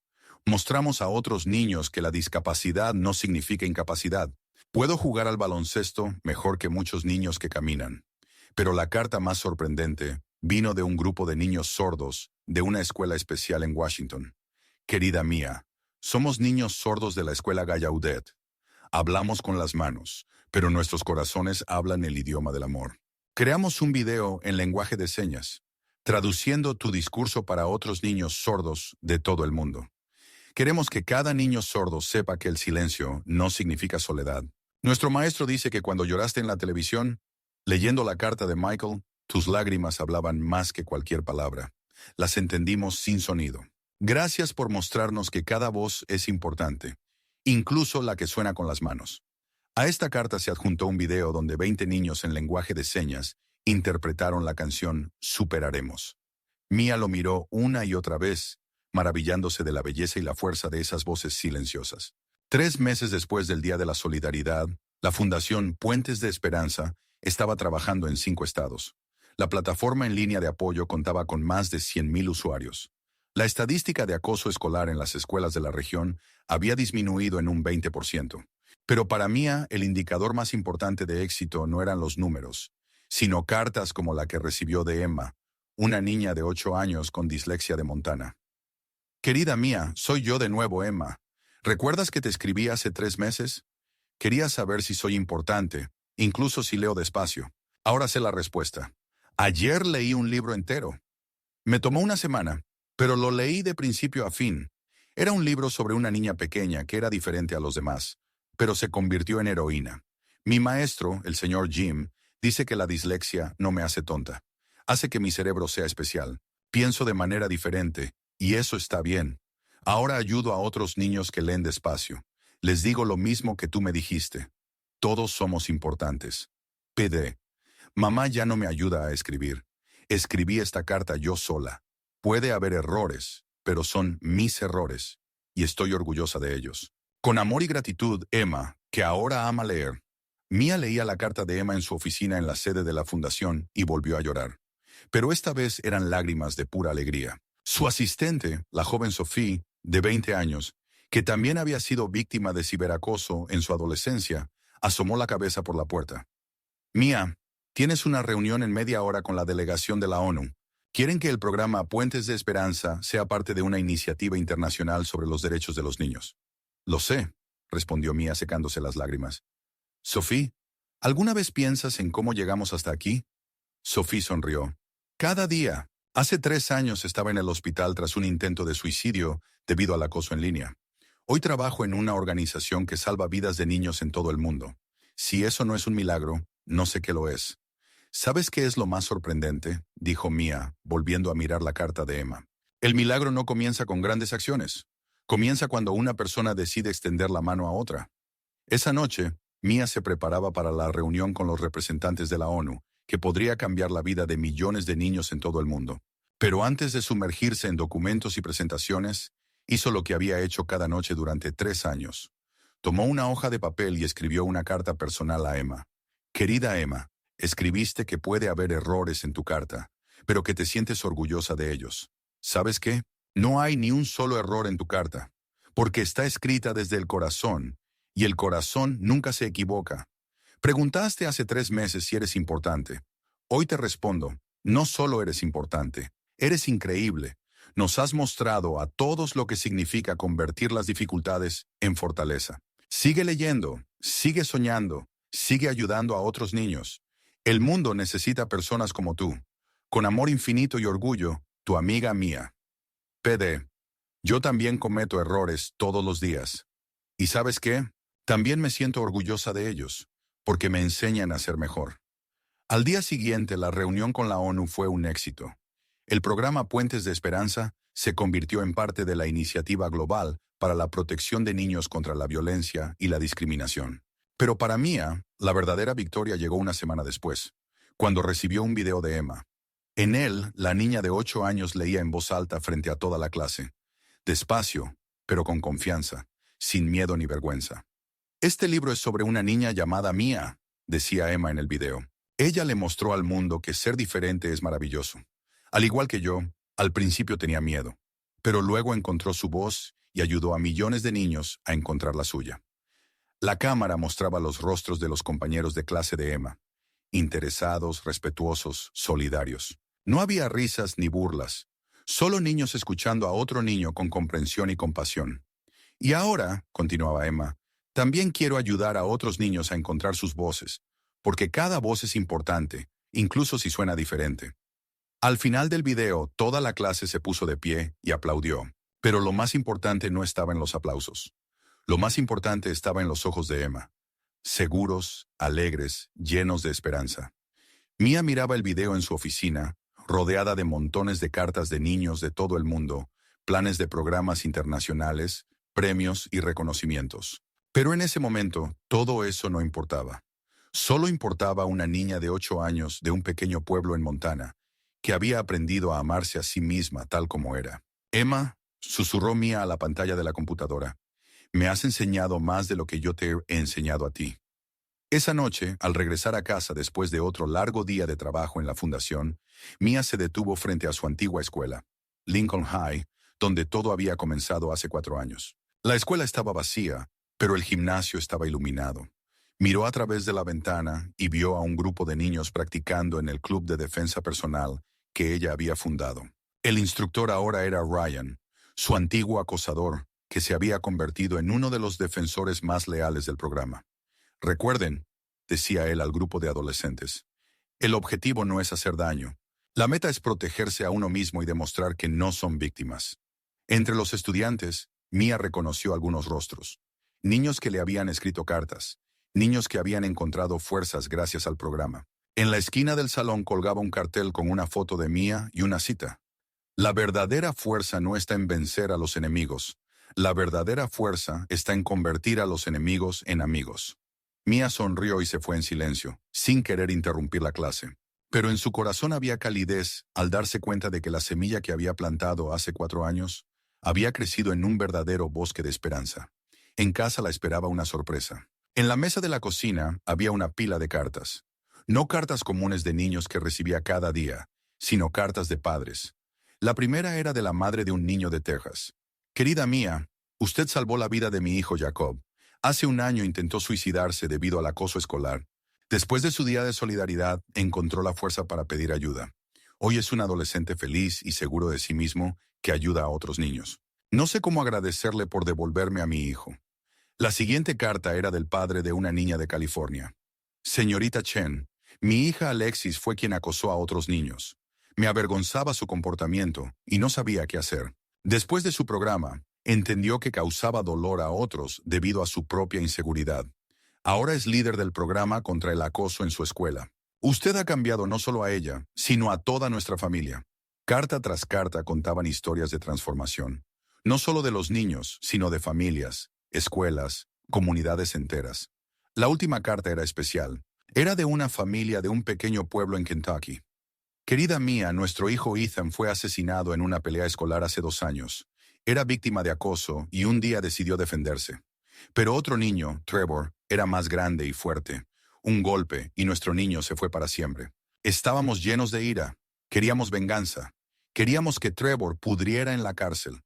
Mostramos a otros niños que la discapacidad no significa incapacidad. Puedo jugar al baloncesto mejor que muchos niños que caminan. Pero la carta más sorprendente vino de un grupo de niños sordos de una escuela especial en Washington. Querida mía, somos niños sordos de la escuela Gallaudet. Hablamos con las manos, pero nuestros corazones hablan el idioma del amor. Creamos un video en lenguaje de señas, traduciendo tu discurso para otros niños sordos de todo el mundo. Queremos que cada niño sordo sepa que el silencio no significa soledad. Nuestro maestro dice que cuando lloraste en la televisión, leyendo la carta de Michael, tus lágrimas hablaban más que cualquier palabra. Las entendimos sin sonido. Gracias por mostrarnos que cada voz es importante, incluso la que suena con las manos. A esta carta se adjuntó un video donde 20 niños en lenguaje de señas interpretaron la canción Superaremos. Mia lo miró una y otra vez, maravillándose de la belleza y la fuerza de esas voces silenciosas. 3 meses después del Día de la Solidaridad, la Fundación Puentes de Esperanza estaba trabajando en 5 estados. La plataforma en línea de apoyo contaba con más de 100,000 usuarios. La estadística de acoso escolar en las escuelas de la región había disminuido en un 20%. Pero para Mia, el indicador más importante de éxito no eran los números, sino cartas como la que recibió de Emma, una niña de 8 años con dislexia de Montana. Querida mía, soy yo de nuevo, Emma. ¿Recuerdas que te escribí hace 3 meses? Quería saber si soy importante, incluso si leo despacio. Ahora sé la respuesta. Ayer leí un libro entero. Me tomó una semana, pero lo leí de principio a fin. Era un libro sobre una niña pequeña que era diferente a los demás, pero se convirtió en heroína. Mi maestro, el señor Jim, dice que la dislexia no me hace tonta. Hace que mi cerebro sea especial. Pienso de manera diferente, y eso está bien. Ahora ayudo a otros niños que leen despacio. Les digo lo mismo que tú me dijiste. Todos somos importantes. PD. Mamá ya no me ayuda a escribir. Escribí esta carta yo sola. Puede haber errores, pero son mis errores, y estoy orgullosa de ellos. Con amor y gratitud, Emma, que ahora ama leer. Mia leía la carta de Emma en su oficina en la sede de la fundación y volvió a llorar. Pero esta vez eran lágrimas de pura alegría. Su asistente, la joven Sophie, de 20 años, que también había sido víctima de ciberacoso en su adolescencia, asomó la cabeza por la puerta. Mia, tienes una reunión en media hora con la delegación de la ONU. Quieren que el programa Puentes de Esperanza sea parte de una iniciativa internacional sobre los derechos de los niños. Lo sé, respondió Mia secándose las lágrimas. Sophie, ¿alguna vez piensas en cómo llegamos hasta aquí? Sophie sonrió. Cada día. Hace 3 años estaba en el hospital tras un intento de suicidio debido al acoso en línea. Hoy trabajo en una organización que salva vidas de niños en todo el mundo. Si eso no es un milagro, no sé qué lo es. ¿Sabes qué es lo más sorprendente?, dijo Mia, volviendo a mirar la carta de Emma. El milagro no comienza con grandes acciones. Comienza cuando una persona decide extender la mano a otra. Esa noche, Mia se preparaba para la reunión con los representantes de la ONU, que podría cambiar la vida de millones de niños en todo el mundo. Pero antes de sumergirse en documentos y presentaciones, hizo lo que había hecho cada noche durante 3 años. Tomó una hoja de papel y escribió una carta personal a Emma. Querida Emma, escribiste que puede haber errores en tu carta, pero que te sientes orgullosa de ellos. ¿Sabes qué? No hay ni un solo error en tu carta, porque está escrita desde el corazón, y el corazón nunca se equivoca. Preguntaste hace 3 meses si eres importante. Hoy te respondo, no solo eres importante, eres increíble. Nos has mostrado a todos lo que significa convertir las dificultades en fortaleza. Sigue leyendo, sigue soñando, sigue ayudando a otros niños. El mundo necesita personas como tú. Con amor infinito y orgullo, tu amiga Mía. PD. Yo también cometo errores todos los días. ¿Y sabes qué? También me siento orgullosa de ellos, porque me enseñan a ser mejor. Al día siguiente, la reunión con la ONU fue un éxito. El programa Puentes de Esperanza se convirtió en parte de la iniciativa global para la protección de niños contra la violencia y la discriminación. Pero para Mía, la verdadera victoria llegó una semana después, cuando recibió un video de Emma. En él, la niña de 8 años leía en voz alta frente a toda la clase. Despacio, pero con confianza, sin miedo ni vergüenza. Este libro es sobre una niña llamada Mía, decía Emma en el video. Ella le mostró al mundo que ser diferente es maravilloso. Al igual que yo, al principio tenía miedo, pero luego encontró su voz y ayudó a millones de niños a encontrar la suya. La cámara mostraba los rostros de los compañeros de clase de Emma, interesados, respetuosos, solidarios. No había risas ni burlas, solo niños escuchando a otro niño con comprensión y compasión. Y ahora, continuaba Emma, también quiero ayudar a otros niños a encontrar sus voces, porque cada voz es importante, incluso si suena diferente. Al final del video, toda la clase se puso de pie y aplaudió, pero lo más importante no estaba en los aplausos. Lo más importante estaba en los ojos de Emma, seguros, alegres, llenos de esperanza. Mía miraba el video en su oficina, rodeada de montones de cartas de niños de todo el mundo, planes de programas internacionales, premios y reconocimientos. Pero en ese momento, todo eso no importaba. Solo importaba una niña de 8 años de un pequeño pueblo en Montana, que había aprendido a amarse a sí misma tal como era. Emma, susurró Mía a la pantalla de la computadora, me has enseñado más de lo que yo te he enseñado a ti. Esa noche, al regresar a casa después de otro largo día de trabajo en la fundación, Mía se detuvo frente a su antigua escuela, Lincoln High, donde todo había comenzado hace 4 años. La escuela estaba vacía, pero el gimnasio estaba iluminado. Miró a través de la ventana y vio a un grupo de niños practicando en el club de defensa personal que ella había fundado. El instructor ahora era Ryan, su antiguo acosador, que se había convertido en uno de los defensores más leales del programa. Recuerden, decía él al grupo de adolescentes, el objetivo no es hacer daño. La meta es protegerse a uno mismo y demostrar que no son víctimas. Entre los estudiantes, Mía reconoció algunos rostros. Niños que le habían escrito cartas. Niños que habían encontrado fuerzas gracias al programa. En la esquina del salón colgaba un cartel con una foto de Mía y una cita. La verdadera fuerza no está en vencer a los enemigos. La verdadera fuerza está en convertir a los enemigos en amigos. Mía sonrió y se fue en silencio, sin querer interrumpir la clase. Pero en su corazón había calidez al darse cuenta de que la semilla que había plantado hace 4 años había crecido en un verdadero bosque de esperanza. En casa la esperaba una sorpresa. En la mesa de la cocina había una pila de cartas. No cartas comunes de niños que recibía cada día, sino cartas de padres. La primera era de la madre de un niño de Texas. Querida Mía, usted salvó la vida de mi hijo Jacob. Hace 1 año intentó suicidarse debido al acoso escolar. Después de su día de solidaridad, encontró la fuerza para pedir ayuda. Hoy es un adolescente feliz y seguro de sí mismo que ayuda a otros niños. No sé cómo agradecerle por devolverme a mi hijo. La siguiente carta era del padre de una niña de California. Señorita Chen, mi hija Alexis fue quien acosó a otros niños. Me avergonzaba su comportamiento y no sabía qué hacer. Después de su programa, entendió que causaba dolor a otros debido a su propia inseguridad. Ahora es líder del programa contra el acoso en su escuela. Usted ha cambiado no solo a ella, sino a toda nuestra familia. Carta tras carta contaban historias de transformación. No solo de los niños, sino de familias, escuelas, comunidades enteras. La última carta era especial. Era de una familia de un pequeño pueblo en Kentucky. Querida Mía, nuestro hijo Ethan fue asesinado en una pelea escolar hace 2 años. Era víctima de acoso y un día decidió defenderse. Pero otro niño, Trevor, era más grande y fuerte. Un golpe y nuestro niño se fue para siempre. Estábamos llenos de ira. Queríamos venganza. Queríamos que Trevor pudriera en la cárcel.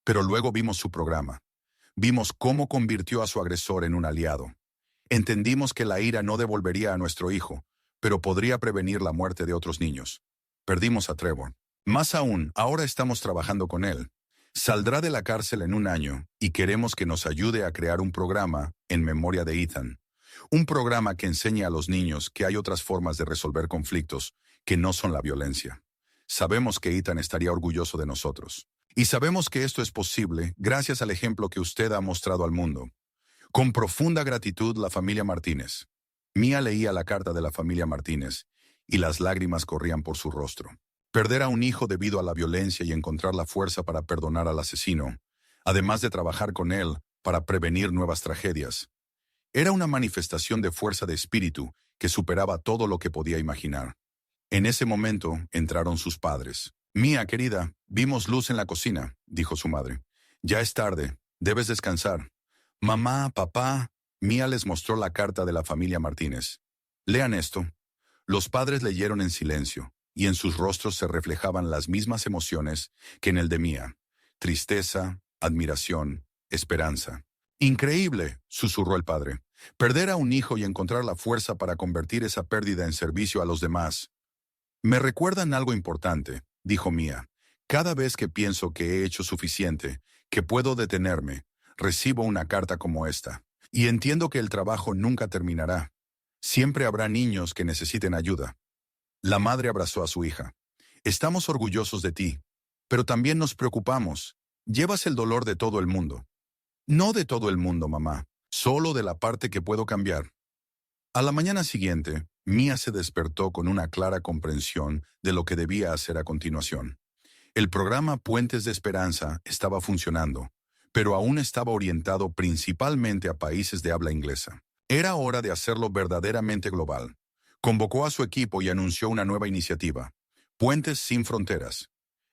Pero luego vimos su programa. Vimos cómo convirtió a su agresor en un aliado. Entendimos que la ira no devolvería a nuestro hijo, pero podría prevenir la muerte de otros niños. Perdimos a Trevor. Más aún, ahora estamos trabajando con él. Saldrá de la cárcel en un año y queremos que nos ayude a crear un programa en memoria de Ethan. Un programa que enseñe a los niños que hay otras formas de resolver conflictos que no son la violencia. Sabemos que Ethan estaría orgulloso de nosotros. Y sabemos que esto es posible gracias al ejemplo que usted ha mostrado al mundo. Con profunda gratitud, la familia Martínez. Mía leía la carta de la familia Martínez y las lágrimas corrían por su rostro. Perder a un hijo debido a la violencia y encontrar la fuerza para perdonar al asesino, además de trabajar con él para prevenir nuevas tragedias, era una manifestación de fuerza de espíritu que superaba todo lo que podía imaginar. En ese momento entraron sus padres. Mía, querida, vimos luz en la cocina, dijo su madre. Ya es tarde, debes descansar. Mamá, papá, Mía les mostró la carta de la familia Martínez. Lean esto. Los padres leyeron en silencio, y en sus rostros se reflejaban las mismas emociones que en el de Mía. Tristeza, admiración, esperanza. Increíble, susurró el padre. Perder a un hijo y encontrar la fuerza para convertir esa pérdida en servicio a los demás. Me recuerdan algo importante, dijo Mía. Cada vez que pienso que he hecho suficiente, que puedo detenerme, recibo una carta como esta. Y entiendo que el trabajo nunca terminará. Siempre habrá niños que necesiten ayuda. La madre abrazó a su hija. Estamos orgullosos de ti, pero también nos preocupamos. Llevas el dolor de todo el mundo. No de todo el mundo, mamá, solo de la parte que puedo cambiar. A la mañana siguiente, Mía se despertó con una clara comprensión de lo que debía hacer a continuación. El programa Puentes de Esperanza estaba funcionando, pero aún estaba orientado principalmente a países de habla inglesa. Era hora de hacerlo verdaderamente global. Convocó a su equipo y anunció una nueva iniciativa, Puentes sin Fronteras.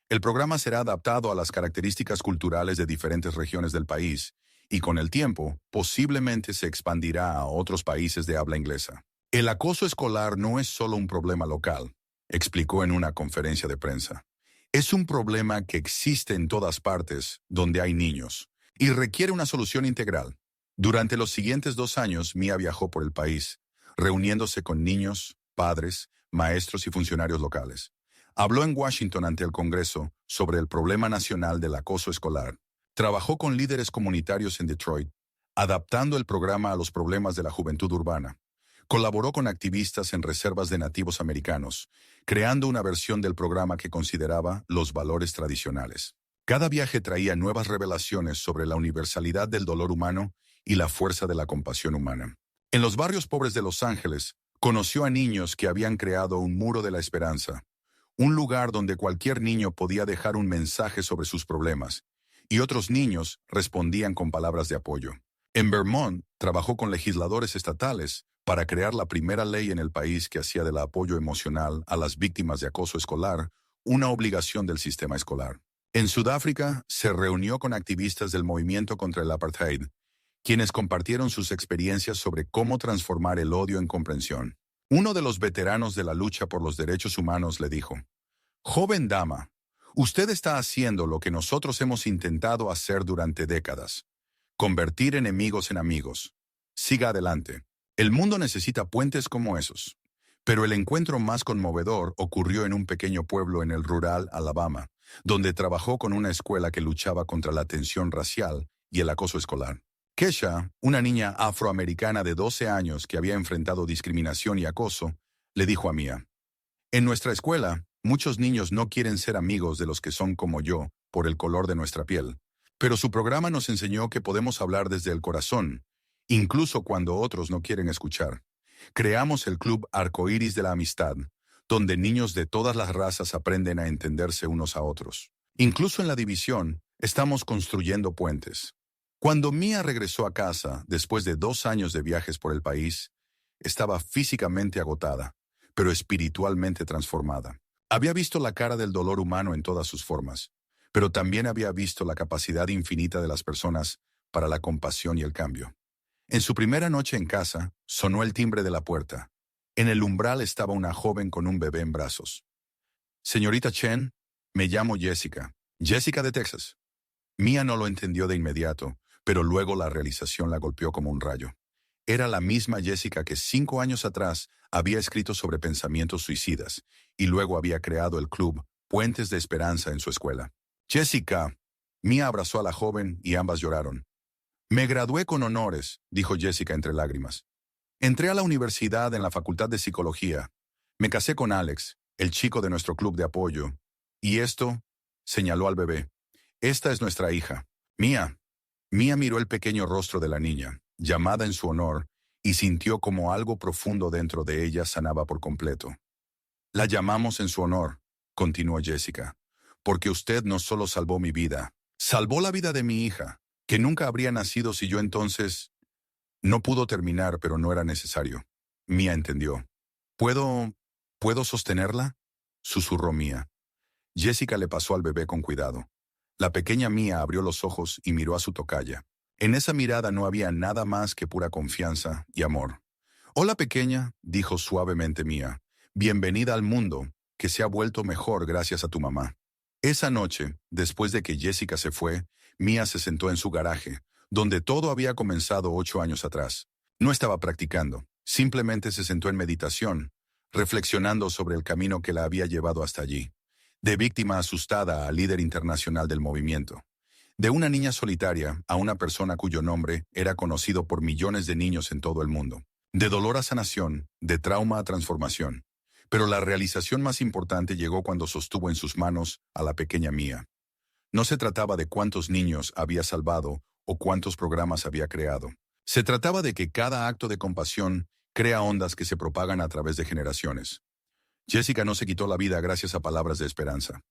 El programa será adaptado a las características culturales de diferentes regiones del país y con el tiempo posiblemente se expandirá a otros países de habla inglesa. El acoso escolar no es solo un problema local, explicó en una conferencia de prensa. Es un problema que existe en todas partes donde hay niños y requiere una solución integral. Durante los siguientes 2 años, Mía viajó por el país, reuniéndose con niños, padres, maestros y funcionarios locales. Habló en Washington ante el Congreso sobre el problema nacional del acoso escolar. Trabajó con líderes comunitarios en Detroit, adaptando el programa a los problemas de la juventud urbana. Colaboró con activistas en reservas de nativos americanos, creando una versión del programa que consideraba los valores tradicionales. Cada viaje traía nuevas revelaciones sobre la universalidad del dolor humano y la fuerza de la compasión humana. En los barrios pobres de Los Ángeles, conoció a niños que habían creado un muro de la esperanza, un lugar donde cualquier niño podía dejar un mensaje sobre sus problemas, y otros niños respondían con palabras de apoyo. En Vermont, trabajó con legisladores estatales para crear la primera ley en el país que hacía del apoyo emocional a las víctimas de acoso escolar una obligación del sistema escolar. En Sudáfrica, se reunió con activistas del movimiento contra el apartheid, quienes compartieron sus experiencias sobre cómo transformar el odio en comprensión. Uno de los veteranos de la lucha por los derechos humanos le dijo: «Joven dama, usted está haciendo lo que nosotros hemos intentado hacer durante décadas. Convertir enemigos en amigos. Siga adelante. El mundo necesita puentes como esos». Pero el encuentro más conmovedor ocurrió en un pequeño pueblo en el rural Alabama, donde trabajó con una escuela que luchaba contra la tensión racial y el acoso escolar. Kesha, una niña afroamericana de 12 años que había enfrentado discriminación y acoso, le dijo a Mía: «En nuestra escuela, muchos niños no quieren ser amigos de los que son como yo por el color de nuestra piel, pero su programa nos enseñó que podemos hablar desde el corazón, incluso cuando otros no quieren escuchar. Creamos el Club Arcoíris de la Amistad, donde niños de todas las razas aprenden a entenderse unos a otros. Incluso en la división, estamos construyendo puentes». Cuando Mía regresó a casa, después de 2 años de viajes por el país, estaba físicamente agotada, pero espiritualmente transformada. Había visto la cara del dolor humano en todas sus formas, pero también había visto la capacidad infinita de las personas para la compasión y el cambio. En su primera noche en casa, sonó el timbre de la puerta. En el umbral estaba una joven con un bebé en brazos. «Señorita Chen, me llamo Jessica. Jessica de Texas». Mía no lo entendió de inmediato, pero luego la realización la golpeó como un rayo. Era la misma Jessica que 5 años atrás había escrito sobre pensamientos suicidas y luego había creado el club Puentes de Esperanza en su escuela. Jessica. Mia abrazó a la joven y ambas lloraron. Me gradué con honores, dijo Jessica entre lágrimas. Entré a la universidad en la Facultad de Psicología. Me casé con Alex, el chico de nuestro club de apoyo. Y esto, señaló al bebé. Esta es nuestra hija, Mia. Mia miró el pequeño rostro de la niña, llamada en su honor, y sintió como algo profundo dentro de ella sanaba por completo. La llamamos en su honor, continuó Jessica, porque usted no solo salvó mi vida, salvó la vida de mi hija, que nunca habría nacido si yo entonces... No pudo terminar, pero no era necesario. Mia entendió. ¿Puedo sostenerla? Susurró Mia. Jessica le pasó al bebé con cuidado. La pequeña Mia abrió los ojos y miró a su tocaya. En esa mirada no había nada más que pura confianza y amor. Hola pequeña, dijo suavemente Mia. Bienvenida al mundo, que se ha vuelto mejor gracias a tu mamá. Esa noche, después de que Jessica se fue, Mia se sentó en su garaje, donde todo había comenzado 8 años atrás. No estaba practicando, simplemente se sentó en meditación, reflexionando sobre el camino que la había llevado hasta allí. De víctima asustada a líder internacional del movimiento. De una niña solitaria a una persona cuyo nombre era conocido por millones de niños en todo el mundo. De dolor a sanación, de trauma a transformación. Pero la realización más importante llegó cuando sostuvo en sus manos a la pequeña Mia. No se trataba de cuántos niños había salvado o cuántos programas había creado. Se trataba de que cada acto de compasión crea ondas que se propagan a través de generaciones. Jessica no se quitó la vida gracias a palabras de esperanza.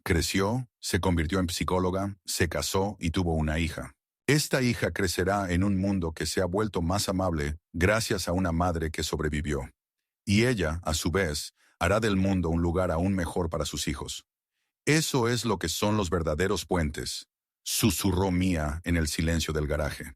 Creció, se convirtió en psicóloga, se casó y tuvo una hija. Esta hija crecerá en un mundo que se ha vuelto más amable gracias a una madre que sobrevivió. Y ella, a su vez, hará del mundo un lugar aún mejor para sus hijos. Eso es lo que son los verdaderos puentes, susurró Mia en el silencio del garaje.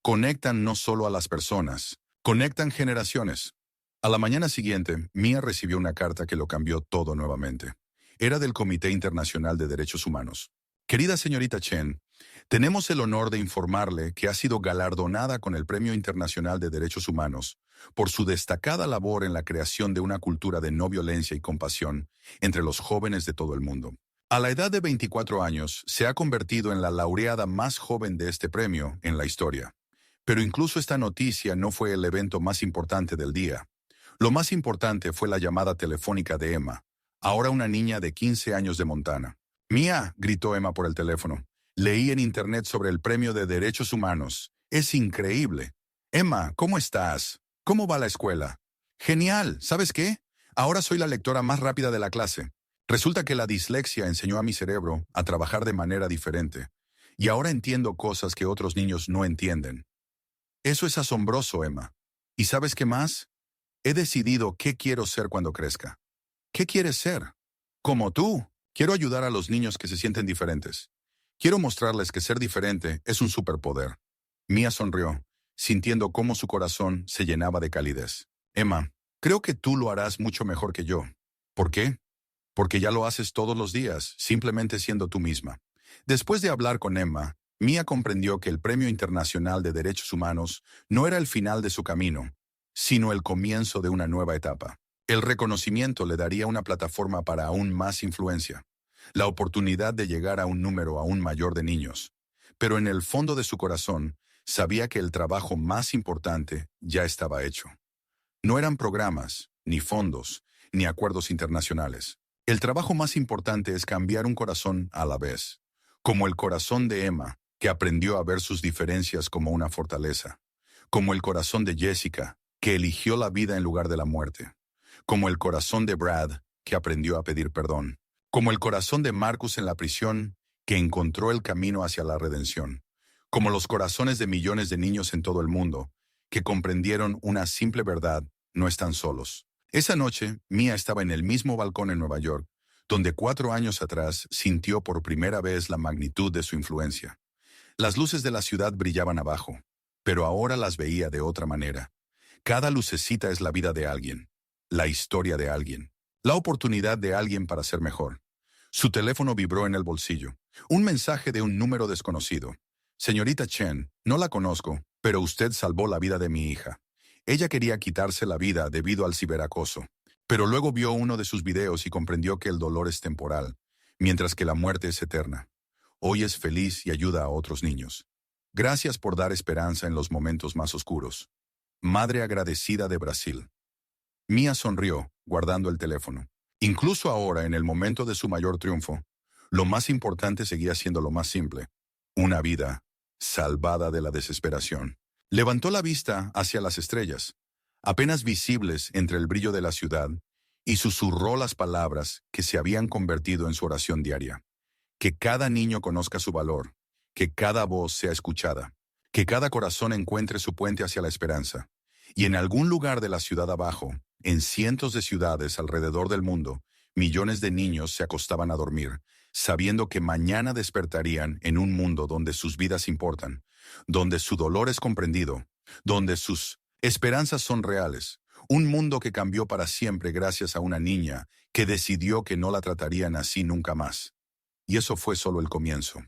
Conectan no solo a las personas, conectan generaciones. A la mañana siguiente, Mia recibió una carta que lo cambió todo nuevamente. Era del Comité Internacional de Derechos Humanos. Querida señorita Chen, tenemos el honor de informarle que ha sido galardonada con el Premio Internacional de Derechos Humanos por su destacada labor en la creación de una cultura de no violencia y compasión entre los jóvenes de todo el mundo. A la edad de 24 años, se ha convertido en la laureada más joven de este premio en la historia. Pero incluso esta noticia no fue el evento más importante del día. Lo más importante fue la llamada telefónica de Emma, ahora una niña de 15 años de Montana. Mia, gritó Emma por el teléfono. Leí en internet sobre el Premio de Derechos Humanos. Es increíble. Emma, ¿cómo estás? ¿Cómo va la escuela? Genial, ¿sabes qué? Ahora soy la lectora más rápida de la clase. Resulta que la dislexia enseñó a mi cerebro a trabajar de manera diferente. Y ahora entiendo cosas que otros niños no entienden. Eso es asombroso, Emma. ¿Y sabes qué más? He decidido qué quiero ser cuando crezca. ¿Qué quieres ser? Como tú. Quiero ayudar a los niños que se sienten diferentes. Quiero mostrarles que ser diferente es un superpoder. Mia sonrió, sintiendo cómo su corazón se llenaba de calidez. Emma, creo que tú lo harás mucho mejor que yo. ¿Por qué? Porque ya lo haces todos los días, simplemente siendo tú misma. Después de hablar con Emma, Mia comprendió que el Premio Internacional de Derechos Humanos no era el final de su camino, sino el comienzo de una nueva etapa. El reconocimiento le daría una plataforma para aún más influencia, la oportunidad de llegar a un número aún mayor de niños. Pero en el fondo de su corazón, sabía que el trabajo más importante ya estaba hecho. No eran programas, ni fondos, ni acuerdos internacionales. El trabajo más importante es cambiar un corazón a la vez, como el corazón de Emma, que aprendió a ver sus diferencias como una fortaleza, como el corazón de Jessica, que eligió la vida en lugar de la muerte, como el corazón de Brad, que aprendió a pedir perdón, como el corazón de Marcus en la prisión, que encontró el camino hacia la redención, como los corazones de millones de niños en todo el mundo, que comprendieron una simple verdad: no están solos. Esa noche, Mia estaba en el mismo balcón en Nueva York, donde 4 años atrás sintió por primera vez la magnitud de su influencia. Las luces de la ciudad brillaban abajo, pero ahora las veía de otra manera. Cada lucecita es la vida de alguien, la historia de alguien, la oportunidad de alguien para ser mejor. Su teléfono vibró en el bolsillo. Un mensaje de un número desconocido. Señorita Chen, no la conozco, Pero usted salvó la vida de mi hija. Ella quería quitarse la vida debido al ciberacoso. Pero luego vio uno de sus videos y comprendió que el dolor es temporal, mientras que la muerte es eterna. Hoy es feliz y ayuda a otros niños. Gracias por dar esperanza en los momentos más oscuros. Madre agradecida de Brasil. Mia sonrió, guardando el teléfono. Incluso ahora, en el momento de su mayor triunfo, lo más importante seguía siendo lo más simple. Una vida salvada de la desesperación. Levantó la vista hacia las estrellas, apenas visibles entre el brillo de la ciudad, y susurró las palabras que se habían convertido en su oración diaria. Que cada niño conozca su valor, que cada voz sea escuchada, que cada corazón encuentre su puente hacia la esperanza. Y en algún lugar de la ciudad abajo, en cientos de ciudades alrededor del mundo, millones de niños se acostaban a dormir, sabiendo que mañana despertarían en un mundo donde sus vidas importan, donde su dolor es comprendido, donde sus esperanzas son reales. Un mundo que cambió para siempre gracias a una niña que decidió que no la tratarían así nunca más. Y eso fue solo el comienzo.